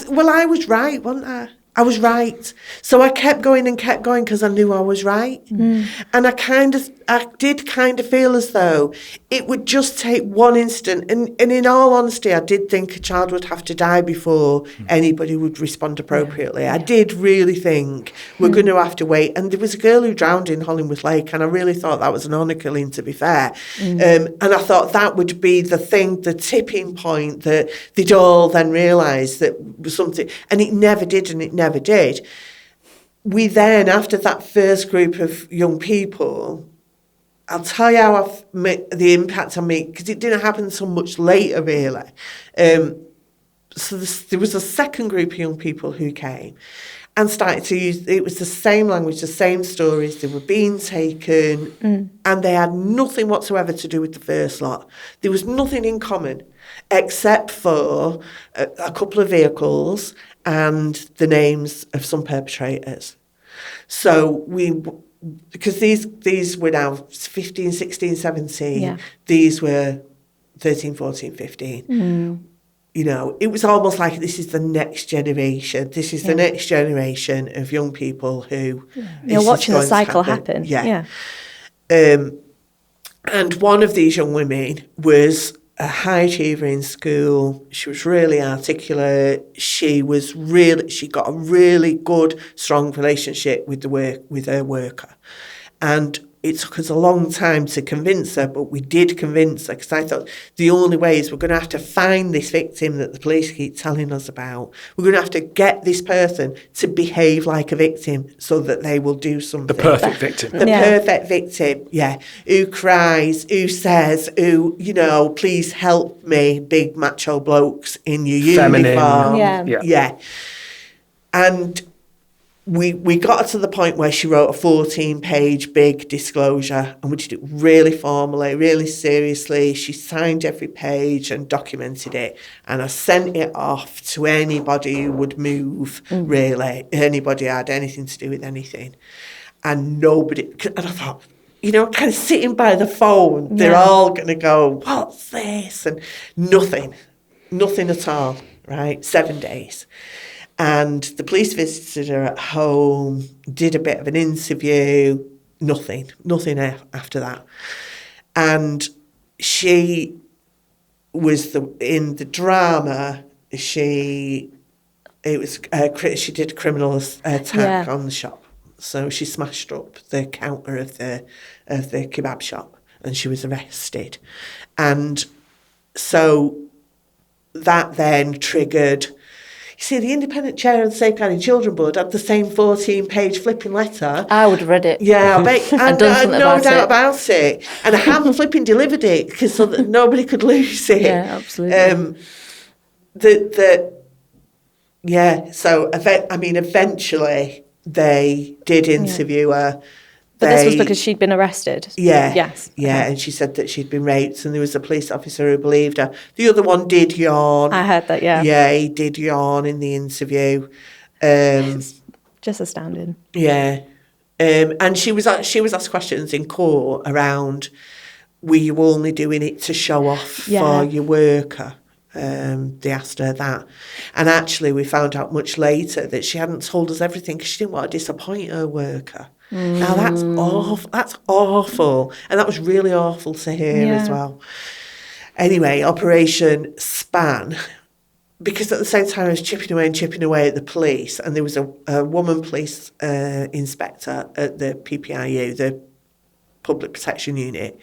Well, I was right, wasn't I? I was right. So I kept going because I knew I was right. And I did kind of feel as though it would just take one instant. And in all honesty, I did think a child would have to die before anybody would respond appropriately. I did really think we're going to have to wait. And there was a girl who drowned in Hollingworth Lake, and I really thought that was an honour killing, to be fair. And I thought that would be the thing, the tipping point, that they'd all then realise that was something. And it never did, and it never did. We then, after that first group of young people, I'll tell you how the impact on me, because it didn't happen so much later, really. So there was a second group of young people who came and started to use, it was the same language, the same stories, they were being taken, and they had nothing whatsoever to do with the first lot. There was nothing in common, except for a couple of vehicles and the names of some perpetrators. So because these were now 15, 16, 17, these were 13, 14, 15. You know, it was almost like this is the next generation. This is the next generation of young people who... You're watching the cycle happen. Yeah. And one of these young women was a high achiever in school. She was really articulate. She got a really good, strong relationship with her worker. And it took us a long time to convince her, but we did convince her, because I thought the only way is we're going to have to find this victim that the police keep telling us about. We're going to have to get this person to behave like a victim so that they will do something. The perfect victim. The perfect victim, who cries, who says, who, please help me, big macho blokes in your Feminine. uniform. Yeah. And we got to the point where she wrote a 14-page big disclosure, and we did it really formally, really seriously. She signed every page and documented it, and I sent it off to anybody who would move, really, anybody who had anything to do with anything. And nobody, and I thought, kind of sitting by the phone, they're all going to go, what's this? And nothing at all, right? 7 days. And the police visited her at home, did a bit of an interview, nothing after that. And she was in the drama, she did a criminal attack on the shop. So she smashed up the counter of the kebab shop, and she was arrested. And so that then triggered... See, the independent chair of the Safeguarding Children Board had the same 14-page flipping letter. I would have read it. Yeah, I bet. And done something no about doubt it. about it. And I haven't flipping delivered it so that nobody could lose it. Yeah, absolutely. So eventually they did interview her. But this was because she'd been arrested? Yeah. Yes. Yeah, and she said that she'd been raped, and there was a police officer who believed her. The other one did yawn. I heard that, yeah. Yeah, he did yawn in the interview. Just astounding. Yeah. And she was asked questions in court around, were you only doing it to show off for your worker? They asked her that. And actually, we found out much later that she hadn't told us everything because she didn't want to disappoint her worker. Now, that's awful. That's awful. And that was really awful to hear as well. Anyway, Operation Span, because at the same time I was chipping away at the police, and there was a woman police inspector at the PPIU, the Public Protection Unit.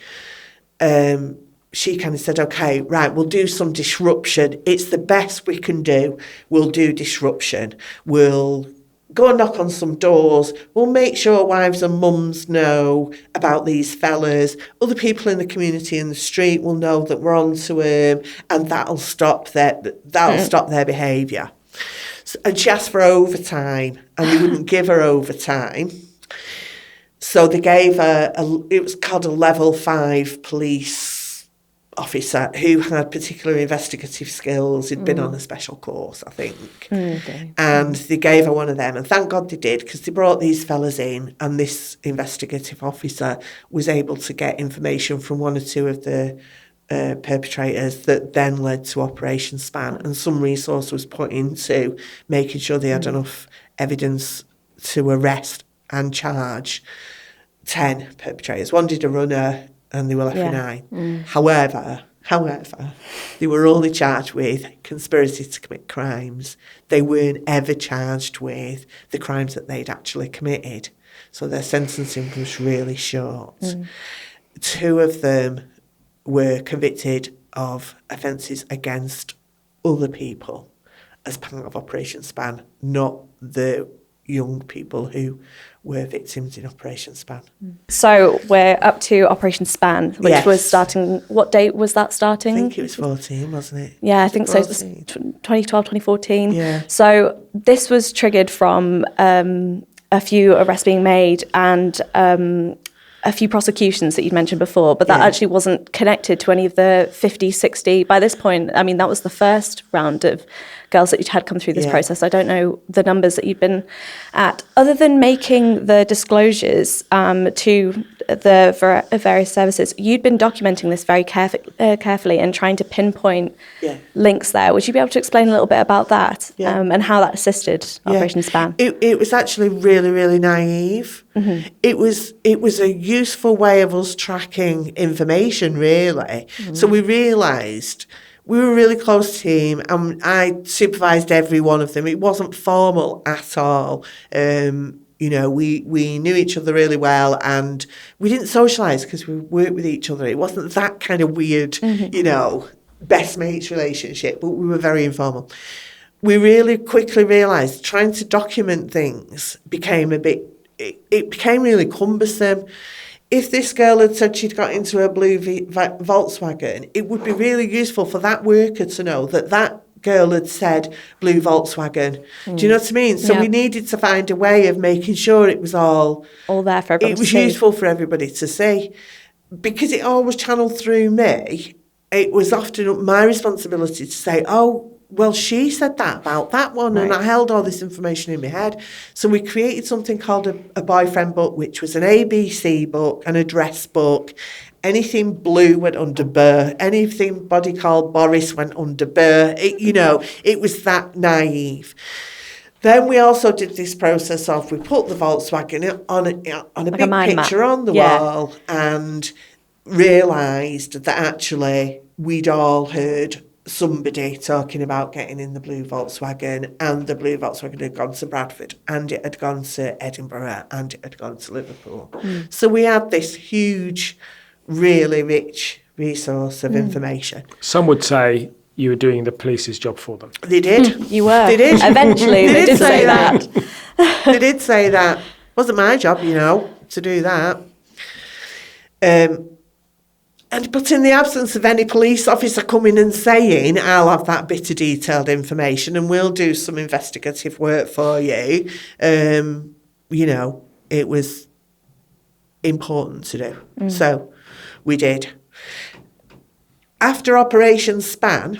She kind of said, okay, right, we'll do some disruption. It's the best we can do. We'll do disruption. We'll go and knock on some doors. We'll make sure wives and mums know about these fellas. Other people in the community in the street will know that we're on to them, and that'll stop their behaviour. And she asked for overtime, and they wouldn't give her overtime. So they gave her, it was called a level 5 police officer who had particular investigative skills. He'd been on a special course, I think. Okay. And they gave her one of them. And thank God they did, because they brought these fellas in, and this investigative officer was able to get information from one or two of the perpetrators that then led to Operation Span. And some resource was put into making sure they had enough evidence to arrest and charge 10 perpetrators. One did a runner, and they were left with 9. However, they were only charged with conspiracy to commit crimes. They weren't ever charged with the crimes that they'd actually committed. So their sentencing was really short. 2 of them were convicted of offences against other people as part of Operation Span, not the young people who were victims in Operation Span. So we're up to Operation Span, which was starting, what date was that starting? I think it was 14, wasn't it? Yeah, I think so. It was 2012, 2014. Yeah. So this was triggered from a few arrests being made and a few prosecutions that you'd mentioned before, but that actually wasn't connected to any of the 50, 60. By this point, I mean, that was the first round of girls that you'd had come through this process. I don't know the numbers that you'd been at. Other than making the disclosures to the various services, you'd been documenting this very carefully and trying to pinpoint links there. Would you be able to explain a little bit about that and how that assisted Operation Span? It was actually really, really naive. Mm-hmm. It was a useful way of us tracking information, really. Mm-hmm. So we realised we were a really close team, and I supervised every one of them. It wasn't formal at all. We knew each other really well, and we didn't socialise because we worked with each other. It wasn't that kind of weird, best mates relationship, but we were very informal. We really quickly realised trying to document things became it became really cumbersome. If this girl had said she'd got into a blue Volkswagen, it would be really useful for that worker to know that girl had said blue Volkswagen. Do you know what I mean? So we needed to find a way of making sure it was all there for everybody. It was useful for everybody to see. Because it all was channeled through me, it was often my responsibility to say, oh, well, she said that about that one, and I held all this information in my head. So we created something called a boyfriend book, which was an ABC book, an address book. Anything blue went under Burr. Anything body called Boris went under Burr. It was that naive. Then we also did this process of we put the Volkswagen on a big picture on the wall and realised that actually we'd all heard somebody talking about getting in the blue Volkswagen, and the blue Volkswagen had gone to Bradford, and it had gone to Edinburgh, and it had gone to Liverpool. So we had this huge, really rich resource of information. Some would say you were doing the police's job for them. They did. You were. They did. Eventually, they did say that. They did say that. Wasn't my job, to do that. But in the absence of any police officer coming and saying, I'll have that bit of detailed information and we'll do some investigative work for you, it was important to do. So we did. After Operation Span,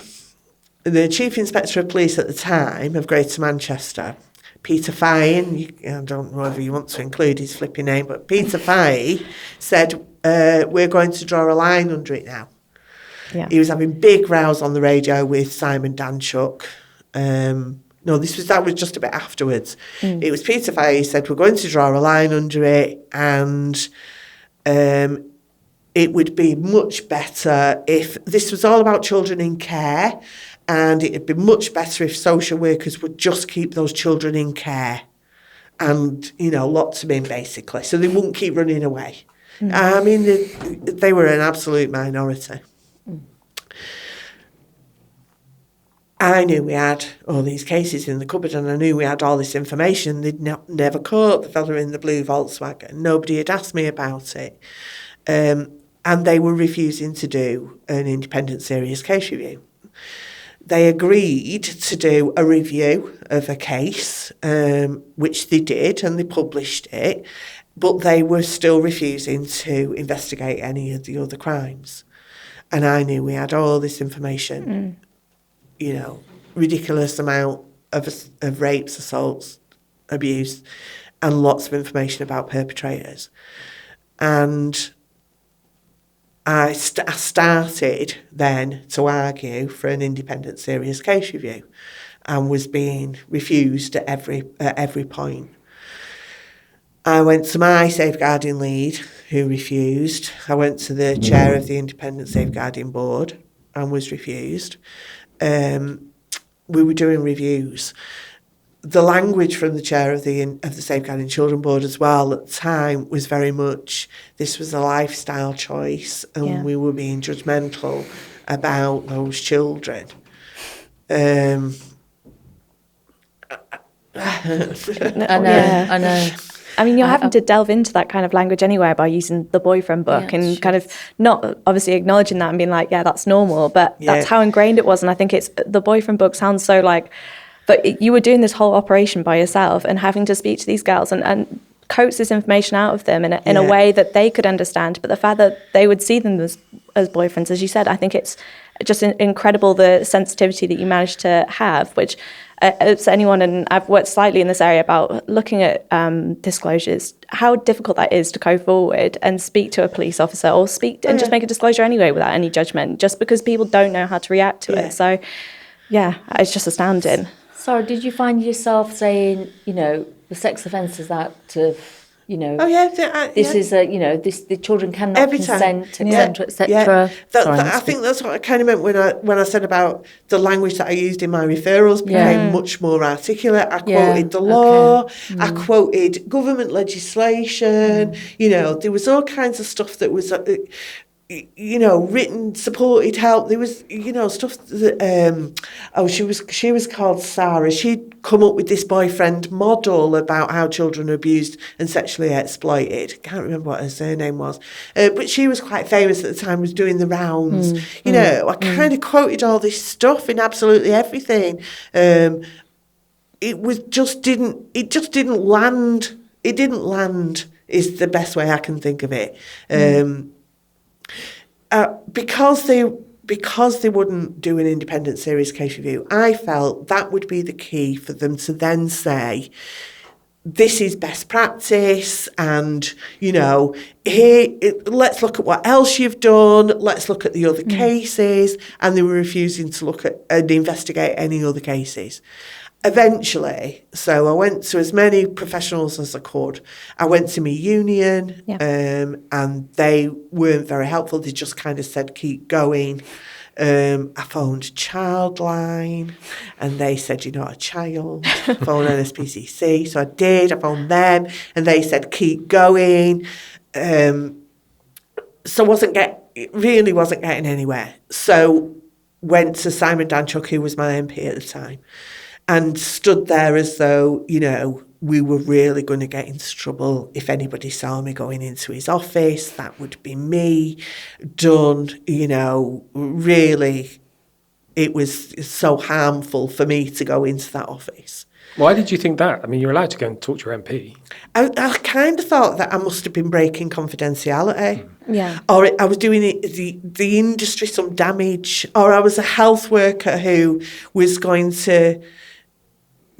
the Chief Inspector of Police at the time of Greater Manchester, Peter Fahey, I don't know whether you want to include his flipping name, but Peter Fahey said, we're going to draw a line under it now. Yeah. He was having big rows on the radio with Simon Danchuk. That was just a bit afterwards. It was Peter Fahey who said, we're going to draw a line under it, and it would be much better if this was all about children in care, and it'd be much better if social workers would just keep those children in care and, lock them in, basically, so they wouldn't keep running away. I mean, they were an absolute minority. I knew we had all these cases in the cupboard, and I knew we had all this information. They'd never caught the fella in the blue Volkswagen. Nobody had asked me about it. And they were refusing to do an independent serious case review. They agreed to do a review of a case, which they did, and they published it. But they were still refusing to investigate any of the other crimes. And I knew we had all this information, ridiculous amount of rapes, assaults, abuse, and lots of information about perpetrators. And I started then to argue for an independent serious case review, and was being refused at every point. I went to my safeguarding lead, who refused. I went to the chair of the Independent Safeguarding Board and was refused. We were doing reviews. The language from the chair of the Safeguarding Children Board as well at the time was very much, this was a lifestyle choice, and we were being judgmental about those children. I know. I mean, you're having to delve into that kind of language anyway by using the boyfriend book and kind of not obviously acknowledging that and being like, yeah, that's normal, but that's how ingrained it was. And I think it's the boyfriend book sounds so like, but you were doing this whole operation by yourself and having to speak to these girls and coax this information out of them in a way that they could understand. But the fact that they would see them as boyfriends, as you said, I think it's just incredible the sensitivity that you managed to have, which it's anyone, and I've worked slightly in this area about looking at disclosures, how difficult that is to go forward and speak to a police officer or speak and just make a disclosure anyway without any judgment, just because people don't know how to react to it. So, yeah, it's just astounding. Sarah, did you find yourself saying, the Sex Offenders Act of, this is the children cannot consent, etc., etc. I think that's what I kind of meant when I said about the language that I used in my referrals became much more articulate. I quoted the law, I quoted government legislation. There was all kinds of stuff that was. Written, supported help. There was, stuff that, she was called Sara. She'd come up with this boyfriend model about how children are abused and sexually exploited. Can't remember what her surname was. But she was quite famous at the time, was doing the rounds. I kind of quoted all this stuff in absolutely everything. It just didn't land. It didn't land is the best way I can think of it. Because they wouldn't do an independent serious case review, I felt that would be the key for them to then say, this is best practice, and let's look at what else you've done, let's look at the other cases, and they were refusing to look at and investigate any other cases. Eventually, so I went to as many professionals as I could. I went to my union, and they weren't very helpful. They just kind of said, keep going. I phoned Childline, and they said, you're not a child. Phone NSPCC. So I did. I phoned them, and they said, keep going. So really wasn't getting anywhere. So went to Simon Danchuk, who was my MP at the time, and stood there as though, we were really going to get into trouble. If anybody saw me going into his office, that would be me done. Really, it was so harmful for me to go into that office. Why did you think that? I mean, you're allowed to go and talk to your MP. I kind of thought that I must have been breaking confidentiality. Yeah. Or I was doing the industry some damage. Or I was a health worker who was going to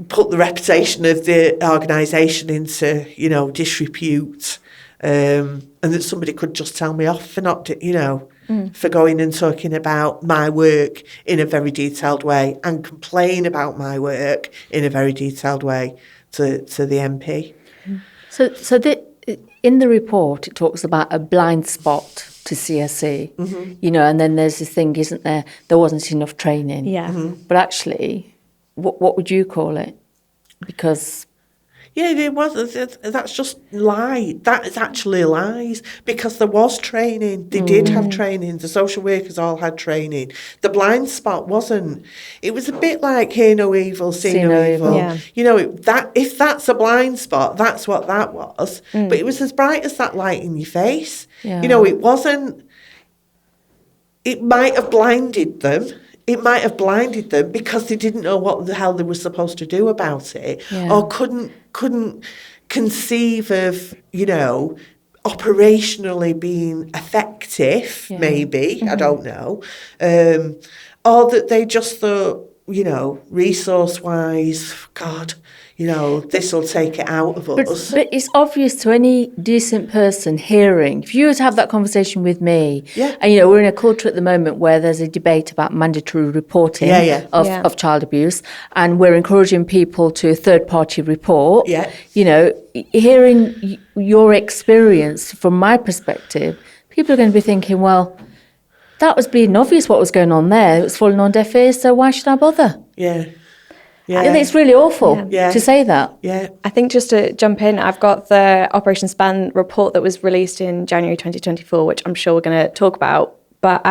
put the reputation of the organisation into, disrepute, and that somebody could just tell me off for not, for going and talking about my work in a very detailed way and complain about my work in a very detailed way to the MP. So in the report, it talks about a blind spot to CSE, and then there's this thing, isn't there? There wasn't enough training. Yeah. But actually, what would you call it? Because it was. That's just lie. That is actually lies, because there was training. They did have training. The social workers all had training. The blind spot wasn't. It was a bit like hear no evil, see no evil. Yeah. If that's a blind spot, that's what that was. But it was as bright as that light in your face. Yeah. It wasn't. It might have blinded them. It might have blinded them because they didn't know what the hell they were supposed to do about it, or couldn't conceive of, operationally being effective, maybe, I don't know, or that they just thought, resource-wise, God, this will take it out of us. But it's obvious to any decent person hearing, if you were to have that conversation with me, and we're in a culture at the moment where there's a debate about mandatory reporting of child abuse, and we're encouraging people to third-party report. Hearing your experience from my perspective, people are going to be thinking, well, that was being obvious what was going on there. It was falling on deaf ears, so why should I bother? Yeah. And it's really awful to say that. Yeah. I think just to jump in, I've got the Operation Span report that was released in January 2024, which I'm sure we're going to talk about. But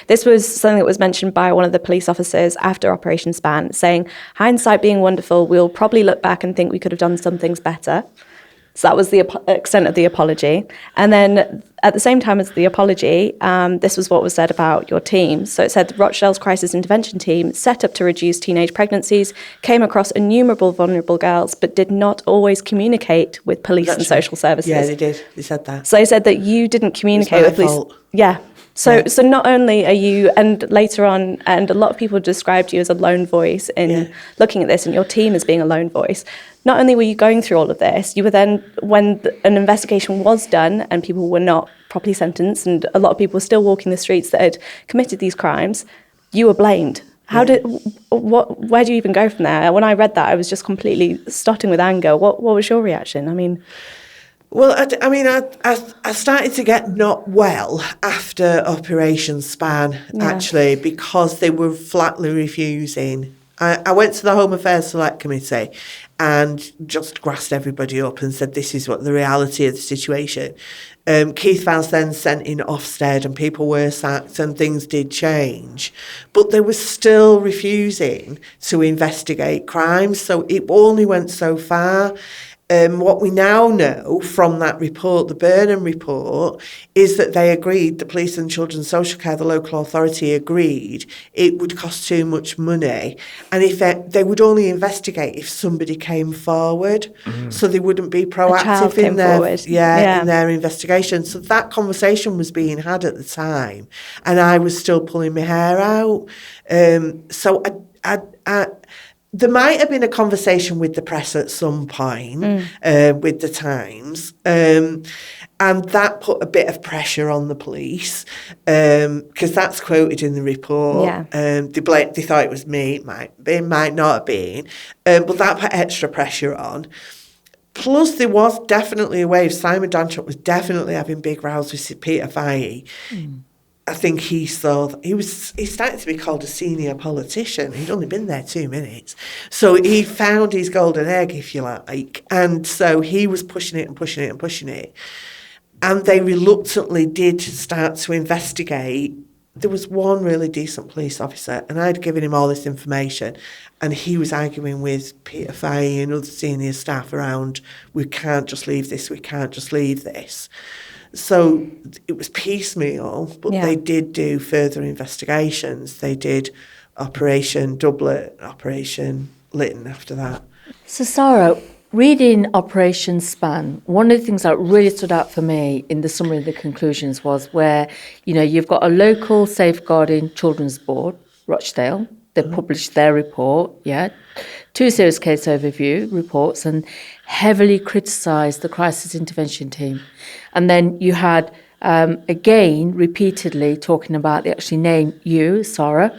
this was something that was mentioned by one of the police officers after Operation Span, saying, hindsight being wonderful, we'll probably look back and think we could have done some things better. So that was the extent of the apology. And then at the same time as the apology, this was what was said about your team. So it said, Rochdale's crisis intervention team, set up to reduce teenage pregnancies, came across innumerable vulnerable girls, but did not always communicate with police and social services. Yeah, they did. They said that. So they said that you didn't communicate with police. Fault. Yeah. So not only are you, and later on, and a lot of people described you as a lone voice in looking at this, and your team as being a lone voice. Not only were you going through all of this, you were then, when an investigation was done and people were not properly sentenced, and a lot of people were still walking the streets that had committed these crimes, you were blamed. Where do you even go from there? When I read that, I was just completely starting with anger. What was your reaction? I mean... Well, I started to get not well after Operation Span, actually, because they were flatly refusing. I went to the Home Affairs Select Committee and just grassed everybody up and said, this is what the reality of the situation. Keith Vance then sent in Ofsted and people were sacked and things did change. But they were still refusing to investigate crimes, so it only went so far. What we now know from that report, the Burnham report, is that they agreed, the police and children's social care, the local authority agreed it would cost too much money, and if they would only investigate if somebody came forward, so they wouldn't be proactive in their investigation. So that conversation was being had at the time, and I was still pulling my hair out. So there might have been a conversation with the press at some point, with the Times, and that put a bit of pressure on the police, because that's quoted in the report. Yeah. They thought it was me, it might not have been, but that put extra pressure on. Plus, there was definitely a wave. Simon Danchuk was definitely having big rows with Peter Fahey. I think he saw that he started to be called a senior politician. He'd only been there 2 minutes. So he found his golden egg, if you like. And so he was pushing it and pushing it and pushing it. And they reluctantly did start to investigate. There was one really decent police officer, and I'd given him all this information, and he was arguing with Peter Fahey and other senior staff around, we can't just leave this, we can't just leave this. So it was piecemeal, but they did do further investigations. They did Operation Doublet, Operation Lytton after that. So Sara, reading Operation Span, one of the things that really stood out for me in the summary of the conclusions was where, you've got a local safeguarding children's board, Rochdale. They published their report, 2 serious case overview reports, and heavily criticised the crisis intervention team. And then you had, again, repeatedly talking about, they actually named you, Sara,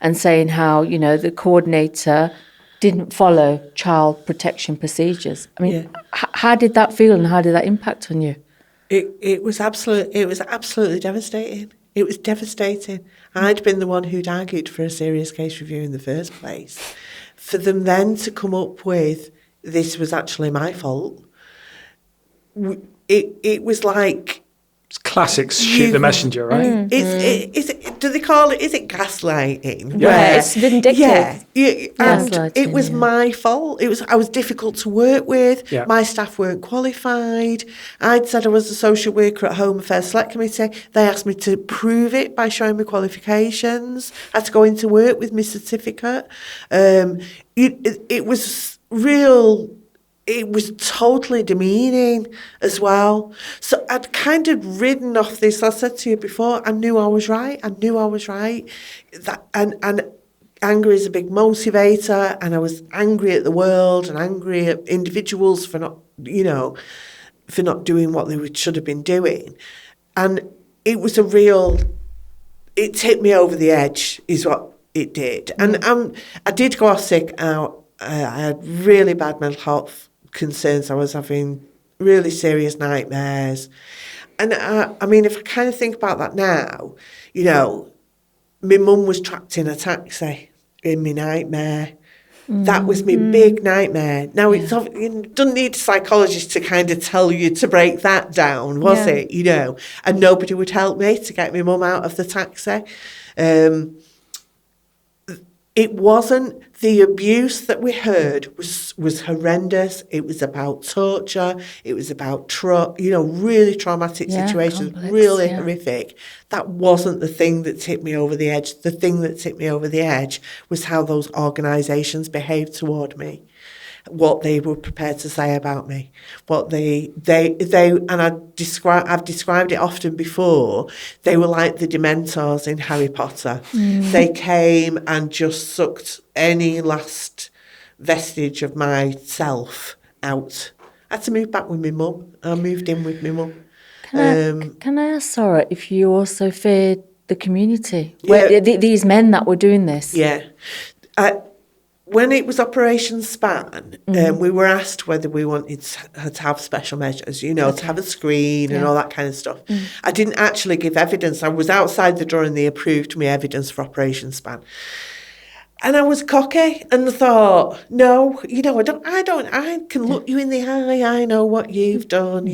and saying how, the coordinator didn't follow child protection procedures. I mean, how did that feel and how did that impact on you? It was absolutely devastating. It was devastating. I'd been the one who'd argued for a serious case review in the first place. For them then to come up with, this was actually my fault, it was like... It's classic shoot the messenger, right? Do they call it, is it gaslighting? Yeah, it's vindictive. And it was my fault. I was difficult to work with. Yeah. My staff weren't qualified. I'd said I was a social worker at Home Affairs Select Committee. They asked me to prove it by showing me qualifications. I had to go into work with my certificate. It was real... It was totally demeaning as well. So I'd kind of ridden off this. I said to you before, I knew I was right. And anger is a big motivator. And I was angry at the world and angry at individuals for not doing what they should have been doing. And it was it tipped me over the edge is what it did. And I did go off sick. I had really bad mental health concerns. I was having really serious nightmares. And I mean, if I kind of think about that now, my mum was trapped in a taxi in my nightmare. That was my big nightmare. Now, it doesn't need a psychologist to kind of tell you to break that down, was it? You know, and nobody would help me to get my mum out of the taxi. It wasn't the abuse that we heard was horrendous. It was about torture. It was about really traumatic situations, complex, really horrific. That wasn't the thing that tipped me over the edge. The thing that tipped me over the edge was how those organisations behaved toward me, what they were prepared to say about me, what they and I've described it often before. They were like the Dementors in Harry Potter. They came and just sucked any last vestige of myself out. I had to move back with my mum. I moved in with my mum. Can I ask Sarah if you also feared the community? Yeah. These men that were doing this? Yeah. When it was Operation Span, we were asked whether we wanted to have special measures, to have a screen and all that kind of stuff. I didn't actually give evidence. I was outside the door and they approved me evidence for Operation Span. And I was cocky and thought, no, I can look you in the eye. I know what you've done,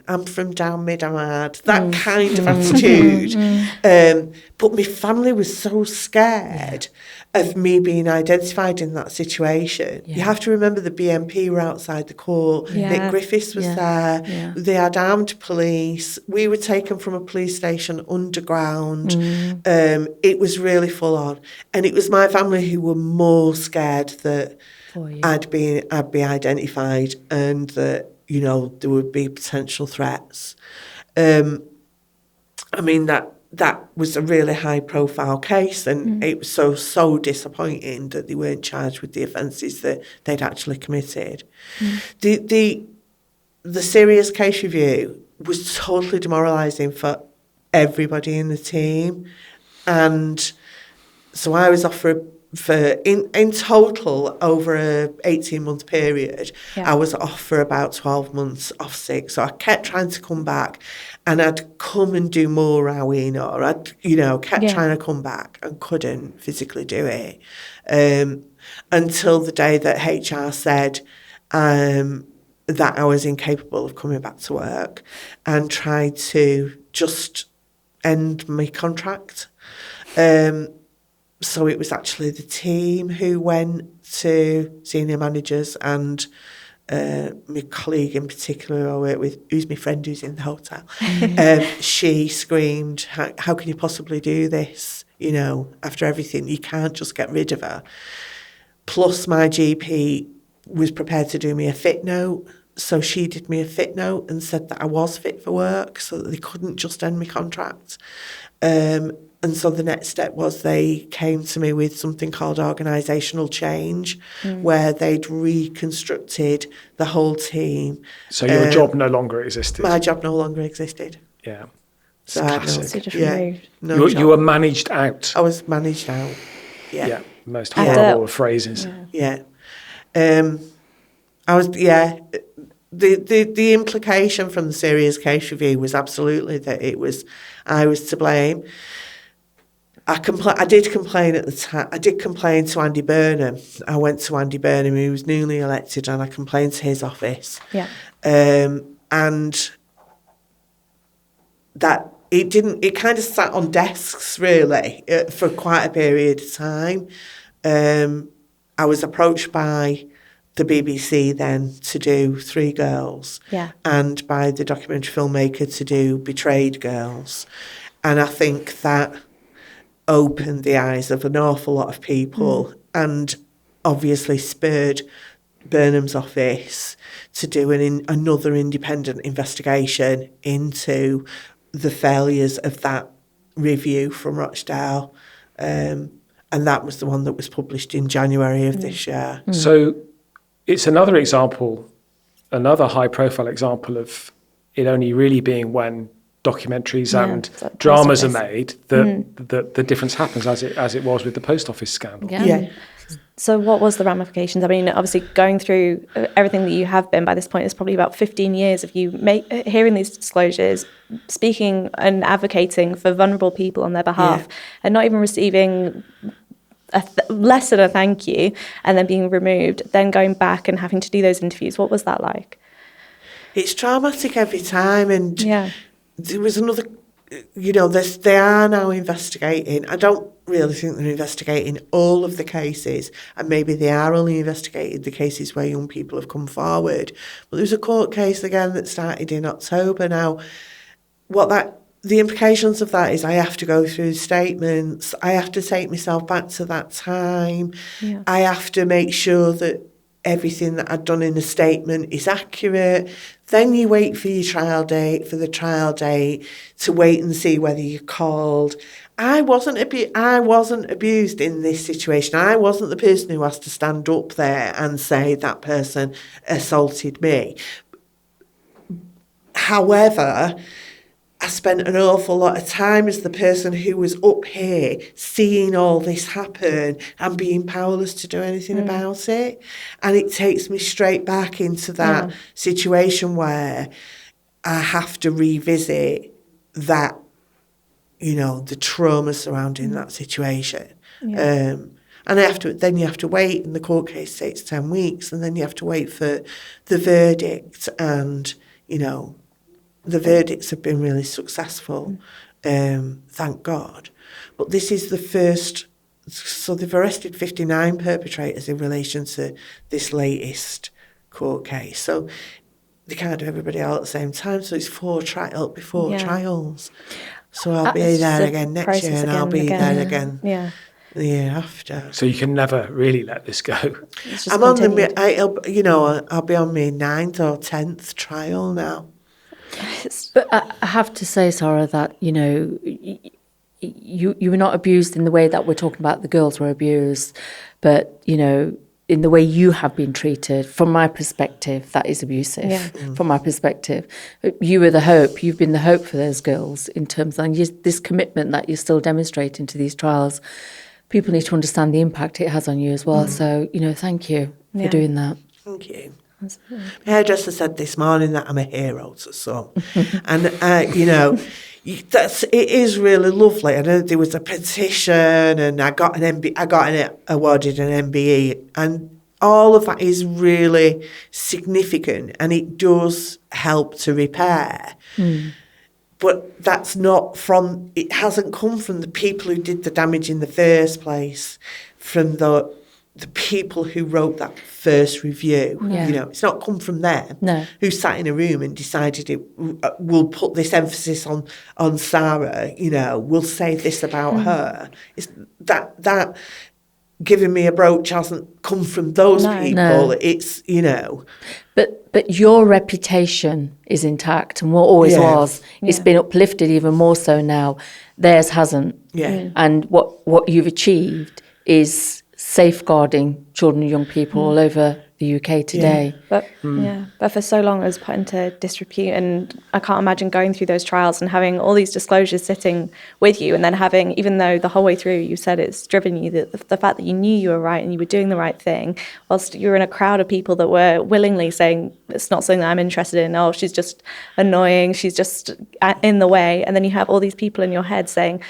I'm from down Middlemad, that kind of attitude. But my family was so scared of me being identified in that situation. You have to remember the BNP were outside the court. Nick Griffiths was there. They had armed police. We were taken from a police station underground. It was really full on. And it was my family who were more scared that I'd be identified and that, there would be potential threats. That was a really high-profile case, and it was so disappointing that they weren't charged with the offences that they'd actually committed. The serious case review was totally demoralising for everybody in the team, and so I was off for in total over a 18-month period. I was off for about 12 months off sick, so I kept trying to come back. And I'd come and do more rowing, or I'd, kept trying to come back and couldn't physically do it. Until the day that HR said that I was incapable of coming back to work and tried to just end my contract. So it was actually the team who went to senior managers and my colleague in particular I work with, who's my friend who's in the hotel, she screamed, how can you possibly do this? After everything, you can't just get rid of her. Plus my GP was prepared to do me a fit note. So she did me a fit note and said that I was fit for work, so that they couldn't just end my contract. And so the next step was they came to me with something called organisational change, where they'd reconstructed the whole team. So your job no longer existed? My job no longer existed. Yeah. So classic. You were managed out. I was managed out. Yeah. Most horrible of phrases. Yeah. I was, The implication from the serious case review was absolutely that I was to blame. I did complain at the time. I did complain to Andy Burnham. I went to Andy Burnham, who was newly elected, and I complained to his office. And that it kind of sat on desks really for quite a period of time. I was approached by the BBC then to do Three Girls, and by the documentary filmmaker to do Betrayed Girls. And I think that opened the eyes of an awful lot of people and obviously spurred Burnham's office to do another independent investigation into the failures of that review from Rochdale. And that was the one that was published in January of this year. So it's another example, another high-profile example of it only really being when documentaries and dramas are made that the difference happens, as it was with the post office scandal. So what was the ramifications? I mean, obviously going through everything that you have been by this point, it's probably about 15 years of you hearing these disclosures, speaking and advocating for vulnerable people on their behalf, and not even receiving less than a thank you, and then being removed, then going back and having to do those interviews. What was that like? It's traumatic every time, and there was another, they are now investigating. I don't really think they're investigating all of the cases, and maybe they are only investigating the cases where young people have come forward. But there's a court case again that started in October now. The implications of that is I have to go through statements. I have to take myself back to that time. Yeah. I have to make sure that everything that I'd done in the statement is accurate. Then you wait for the trial date to wait and see whether you're called. I wasn't abused in this situation. I wasn't the person who has to stand up there and say that person assaulted me. However, I spent an awful lot of time as the person who was up here seeing all this happen and being powerless to do anything about it. And it takes me straight back into that situation where I have to revisit that, the trauma surrounding that situation. Yeah. And then you have to wait, and the court case takes 10 weeks, and then you have to wait for the verdict, and, the verdicts have been really successful, thank God. But this is the first, so they've arrested 59 perpetrators in relation to this latest court case. So they can't do everybody all at the same time, so it's 4 trials. So I'll be there again next year, and I'll be there again the year after. So you can never really let this go. I'm on I'll be on my 9th or 10th trial now. But I have to say, Sara, that, you were not abused in the way that we're talking about the girls were abused, but, in the way you have been treated, from my perspective, that is abusive. Yeah. From my perspective. You were the hope. You've been the hope for those girls in terms of this commitment that you're still demonstrating to these trials. People need to understand the impact it has on you as well. So, thank you for doing that. Thank you. My hairdresser said this morning that I'm a hero to some. And, it is really lovely. I know there was a petition, and I got awarded an MBE, and all of that is really significant, and it does help to repair. But that's it hasn't come from the people who did the damage in the first place, from the people who wrote that first review. It's not come from them who sat in a room and decided we'll put this emphasis on Sara, we'll say this about her. It's that giving me a brooch hasn't come from those people. It's, But your reputation is intact, and what always was. It's been uplifted even more so now. Theirs hasn't. Yeah. And what you've achieved is safeguarding children and young people all over the UK today. But for so long it was put into disrepute, and I can't imagine going through those trials and having all these disclosures sitting with you, and then having, even though the whole way through you said it's driven you, the fact that you knew you were right and you were doing the right thing, whilst you were in a crowd of people that were willingly saying it's not something that I'm interested in, oh, she's just annoying, she's just in the way, and then you have all these people in your head saying,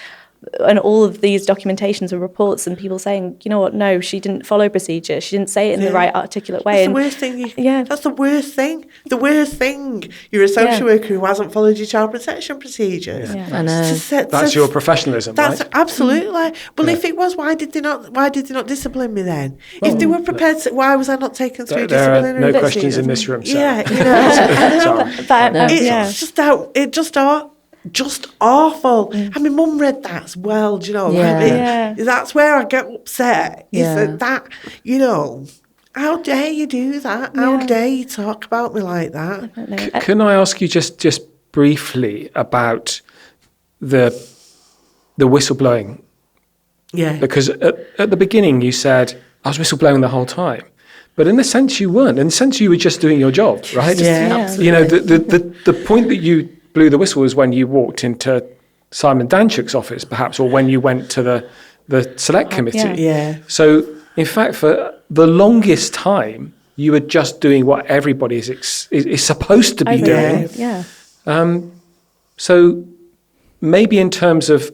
and all of these documentations and reports and people saying, you know what, no, she didn't follow procedure. She didn't say it in the right articulate way. That's the worst thing. That's the worst thing. The worst thing. You're a social worker who hasn't followed your child protection procedures. Yeah. I know. That's your professionalism, that's right? Absolutely. Well, if it was, why did they not discipline me then? Well, if they were prepared to, why was I not taken through disciplinary procedures? There are no questions in this room, Sarah. Just awful. And my mum read that as well, do you know? That's where I get upset. Is that, how dare you do that? How dare you talk about me like that? Can I ask you just briefly about the whistleblowing? Yeah. Because at the beginning you said, I was whistleblowing the whole time. But in a sense you weren't. In a sense you were just doing your job, right? The point that you blew the whistle was when you walked into Simon Danchuk's office, perhaps, or when you went to the select committee. Yeah. So, in fact, for the longest time, you were just doing what everybody is supposed to be doing. Yeah. So, maybe in terms of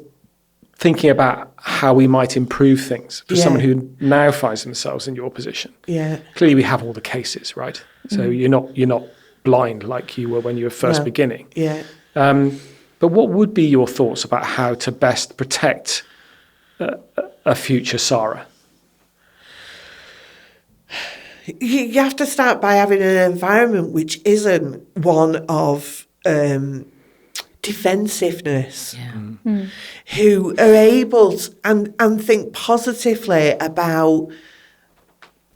thinking about how we might improve things for Yeah. someone who now finds themselves in your position. Yeah. Clearly, we have all the cases, right? So you're not blind like you were when you were first No. beginning. Yeah. But what would be your thoughts about how to best protect a future Sara? You have to start by having an environment which isn't one of defensiveness, who are able to, and think positively about.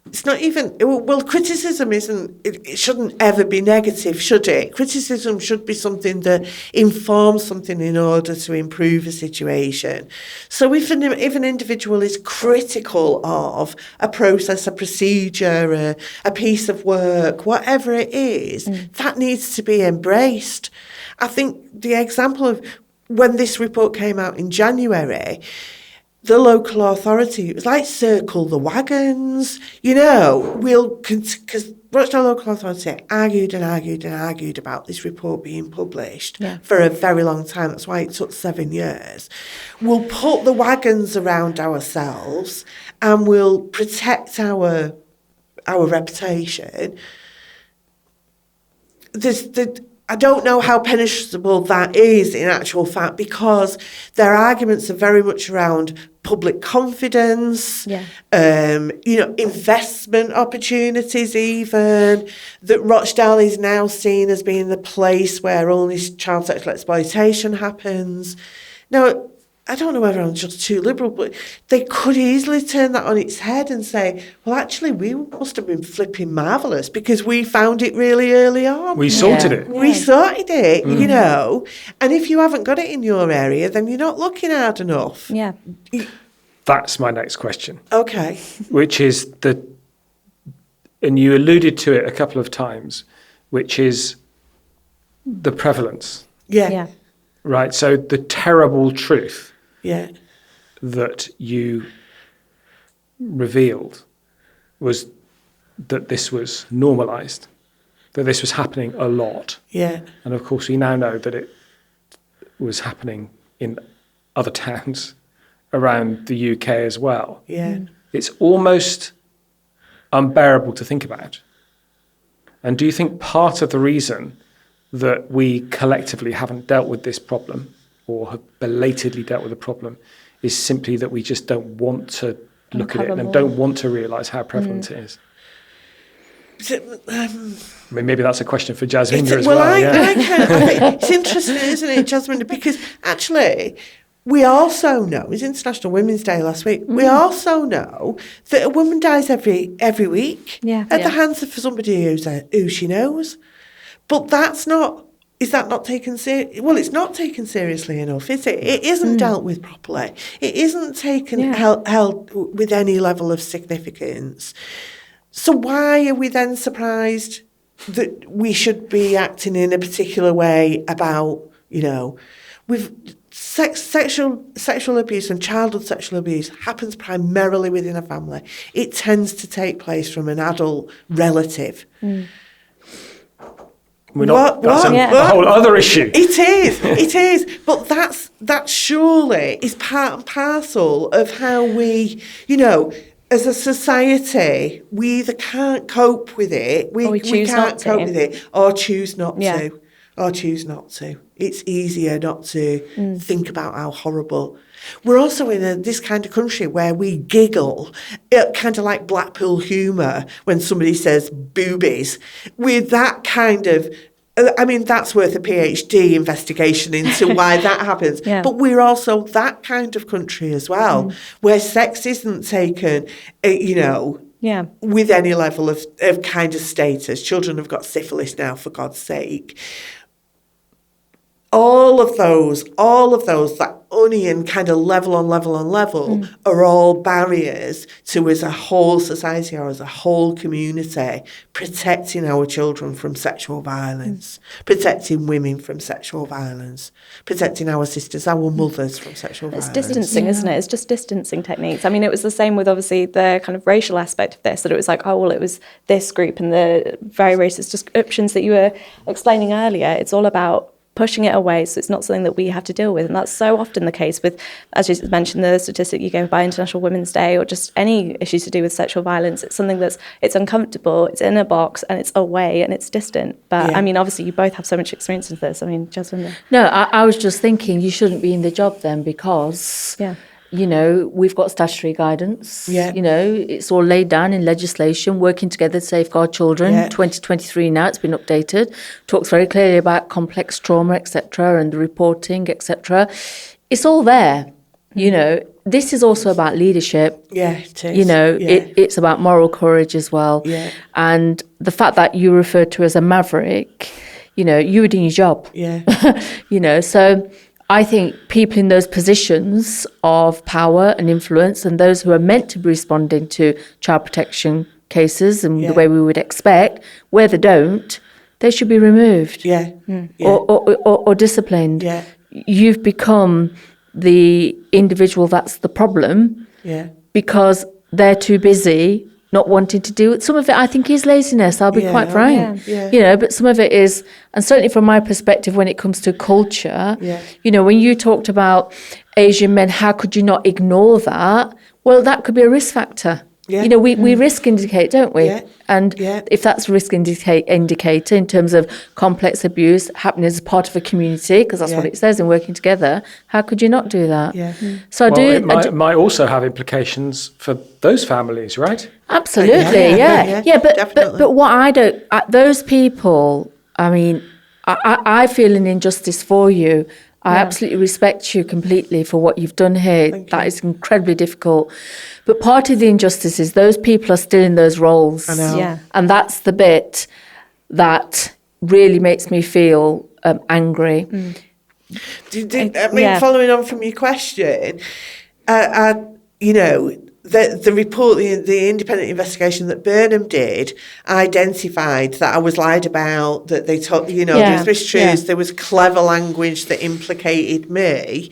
It's not even, well, criticism it shouldn't ever be negative, should it? Criticism should be something that informs something in order to improve a situation. So if an individual is critical of a process, a procedure, a piece of work, whatever it is, that needs to be embraced. I think the example of when this report came out in January, the local authority, it was like circle the wagons, because Rochdale Local Authority argued about this report being published for a very long time. That's why it took 7 years. We'll put the wagons around ourselves and we'll protect our reputation. I don't know how penetrable that is in actual fact, because their arguments are very much around public confidence, investment opportunities even, that Rochdale is now seen as being the place where only child sexual exploitation happens. Now, I don't know whether I'm just too liberal, but they could easily turn that on its head and say, well, actually, we must have been flipping marvellous because we found it really early on. We sorted it. We sorted it, and if you haven't got it in your area, then you're not looking hard enough. Yeah. That's my next question. Okay. Which is and you alluded to it a couple of times, which is the prevalence. Yeah. Right, so the terrible truth that you revealed was that this was normalised, that this was happening a lot. Yeah. And of course, we now know that it was happening in other towns around the UK as well. Yeah. It's almost unbearable to think about. And do you think part of the reason that we collectively haven't dealt with this problem or have belatedly dealt with the problem is simply that we just don't want to look at it and don't want to realise how prevalent it is? I mean, maybe that's a question for Jasminda as well. I think it's interesting, isn't it, Jasminda? Because actually, we also know, it was International Women's Day last week, we also know that a woman dies every week at the hands of somebody who she knows. But is that not taken seriously? Well, it's not taken seriously enough, is it? It isn't dealt with properly. It isn't held with any level of significance. So why are we then surprised that we should be acting in a particular way about, with sexual abuse and childhood sexual abuse happens primarily within a family. It tends to take place from an adult relative. That's a whole other issue. It is. But that surely is part and parcel of how we, as a society, we either can't cope with it, we can't cope with it, or choose not to. Or choose not to. It's easier not to think about how horrible. We're also in this kind of country where we giggle, kind of like Blackpool humour, when somebody says boobies, with that kind of, that's worth a PhD investigation into why that happens. But we're also that kind of country as well, where sex isn't taken, with any level of kind of status. Children have got syphilis now, for God's sake. All of those, that onion kind of level on level, are all barriers to, as a whole society or as a whole community, protecting our children from sexual violence, protecting women from sexual violence, protecting our sisters, our mothers from sexual violence. It's distancing, isn't it? It's just distancing techniques. I mean, it was the same with obviously the kind of racial aspect of this, that it was like, it was this group and the very racist descriptions that you were explaining earlier. It's all about pushing it away, so it's not something that we have to deal with. And that's so often the case with, as you mentioned, the statistic you gave by International Women's Day, or just any issues to do with sexual violence. It's something it's uncomfortable, it's in a box, and it's away, and it's distant. But I mean, obviously you both have so much experience with this. I mean, Jasmine. No, I was just thinking you shouldn't be in the job then, because you know, we've got statutory guidance. You know, it's all laid down in legislation, working together to safeguard children. 2023 now, it's been updated. Talks very clearly about complex trauma, etc., and the reporting, etc. It's all there. You know, this is also about leadership. It is. You know, it's about moral courage as well. And the fact that you referred to as a maverick, you know, you were doing your job. You know, so I think people in those positions of power and influence, and those who are meant to be responding to child protection cases and the way we would expect, where they don't, they should be removed or disciplined. You've become the individual that's the problem because they're too busy not wanting to do it. Some of it, I think, is laziness. I'll be quite frank. You know, but some of it is, and certainly from my perspective, when it comes to culture, you know, when you talked about Asian men, how could you not ignore that? Well, that could be a risk factor. You know, we risk indicate, don't we? And if that's a risk indicator in terms of complex abuse happening as part of a community, because that's what it says in working together, how could you not do that? So it might also have implications for those families, right? Absolutely, but what I don't, those people, I mean, I feel an injustice for you. I absolutely respect you completely for what you've done here. That is incredibly difficult. But part of the injustice is those people are still in those roles. I know. And that's the bit that really makes me feel angry. Following on from your question, you know, the report, the independent investigation that Burnham did, identified that I was lied about, that they told, you know, there was mistruths, there was clever language that implicated me.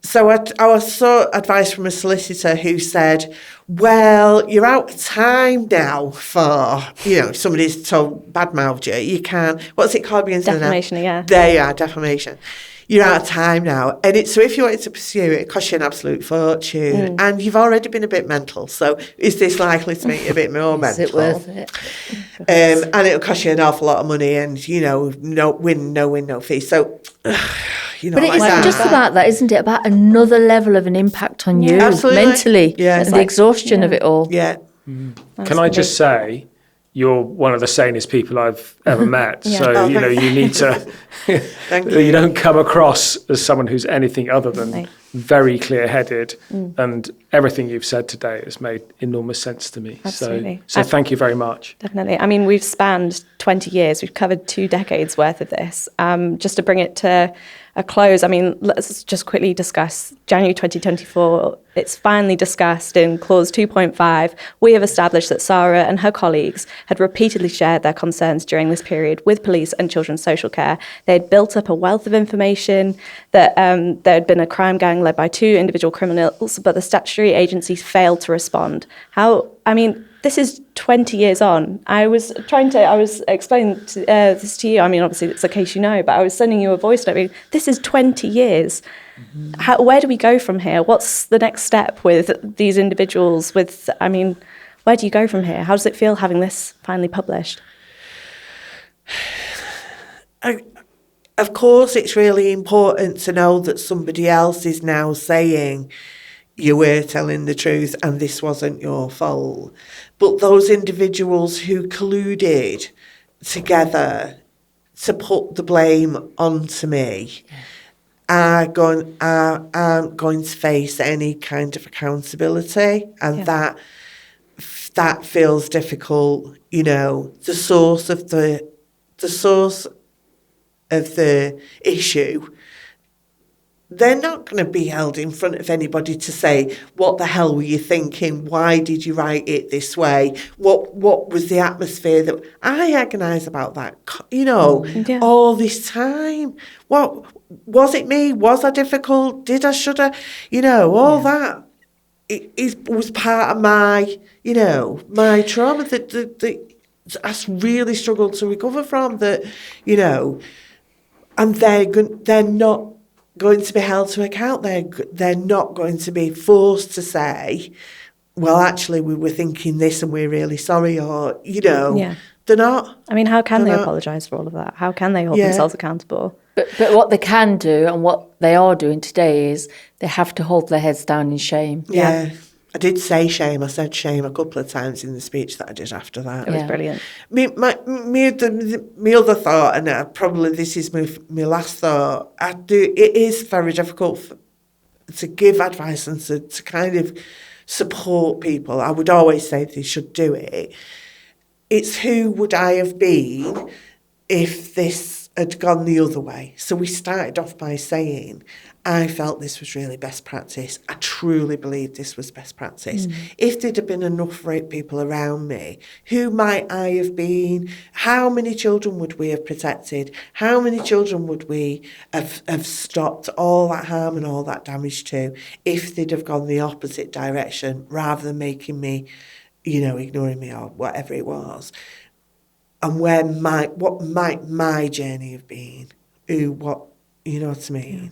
So I sought advice from a solicitor who said, well, you're out of time now for, you know, if somebody's badmouthed you, you can, what's it called? Defamation, There you are, defamation. You're out of time now. And so if you wanted to pursue it, it costs you an absolute fortune. And you've already been a bit mental. So is this likely to make you a bit more mental? Is it worth it? And it'll cost you an awful lot of money and, you know, no win, no fee. So, you know, but it isn't just about that, isn't it? About another level of an impact on you mentally and the exhaustion of it all. Can I just say, you're one of the sanest people I've ever met. So, you know, you need to, you don't come across as someone who's anything other than very clear-headed. And everything you've said today has made enormous sense to me. Absolutely. So thank you very much. Definitely. I mean, we've spanned 20 years. We've covered 2 decades worth of this. Just to bring it to a close, I mean, let's just quickly discuss January 2024. It's finally discussed in clause 2.5. We have established that Sara and her colleagues had repeatedly shared their concerns during this period with police and children's social care. They had built up a wealth of information that there had been a crime gang led by 2 individual criminals, but the statutory agencies failed to respond. This is 20 years on. I was explaining this to you. I mean, obviously it's a case you know, but I was sending you a voice note. This is 20 years. Where do we go from here? What's the next step with these individuals? Where do you go from here? How does it feel having this finally published? Of course, it's really important to know that somebody else is now saying, you were telling the truth and this wasn't your fault. But those individuals who colluded together to put the blame onto me aren't going to face any kind of accountability, and that feels difficult. You know, the source of the issue, they're not going to be held in front of anybody to say, what the hell were you thinking? Why did you write it this way? What was the atmosphere that I agonise about that, you know, all this time? What was it me? Was I difficult? Did I, should I? You know, all that was part of my, you know, my trauma that I really struggled to recover from, that, you know, and they're not going to be held to account. They're not going to be forced to say, well, actually, we were thinking this and we're really sorry, or, they're not. I mean, how can they apologise for all of that? How can they hold themselves accountable? But what they can do, and what they are doing today, is they have to hold their heads down in shame. Yeah. I did say shame. I said shame a couple of times in the speech that I did after that. It was brilliant. My other thought, and probably this is my last thought, it is very difficult to give advice and to kind of support people. I would always say they should do it. It's who would I have been if this had gone the other way. So we started off by saying, I felt this was really best practice. I truly believed this was best practice. If there'd have been enough rape people around me, who might I have been? How many children would we have protected? How many children would we have stopped all that harm and all that damage to if they'd have gone the opposite direction rather than making me, ignoring me or whatever it was? And what might my journey have been? You know what I mean?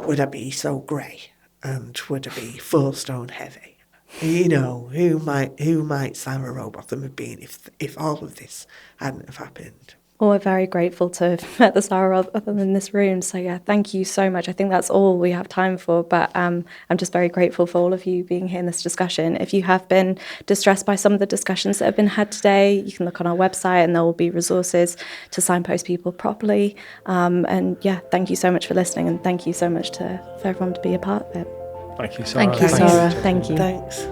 Would I be so grey, and would I be 4 stone heavy? Who might Sara Rowbotham have been if all of this hadn't have happened? Well, we're very grateful to have met the Sara Rowbotham in this room. So yeah, thank you so much. I think that's all we have time for, but I'm just very grateful for all of you being here in this discussion. If you have been distressed by some of the discussions that have been had today, you can look on our website and there will be resources to signpost people properly. And yeah, thank you so much for listening, and thank you so much for everyone to be a part of it. Thank you, Sara. Thank you, Sara. Thank you. Thanks.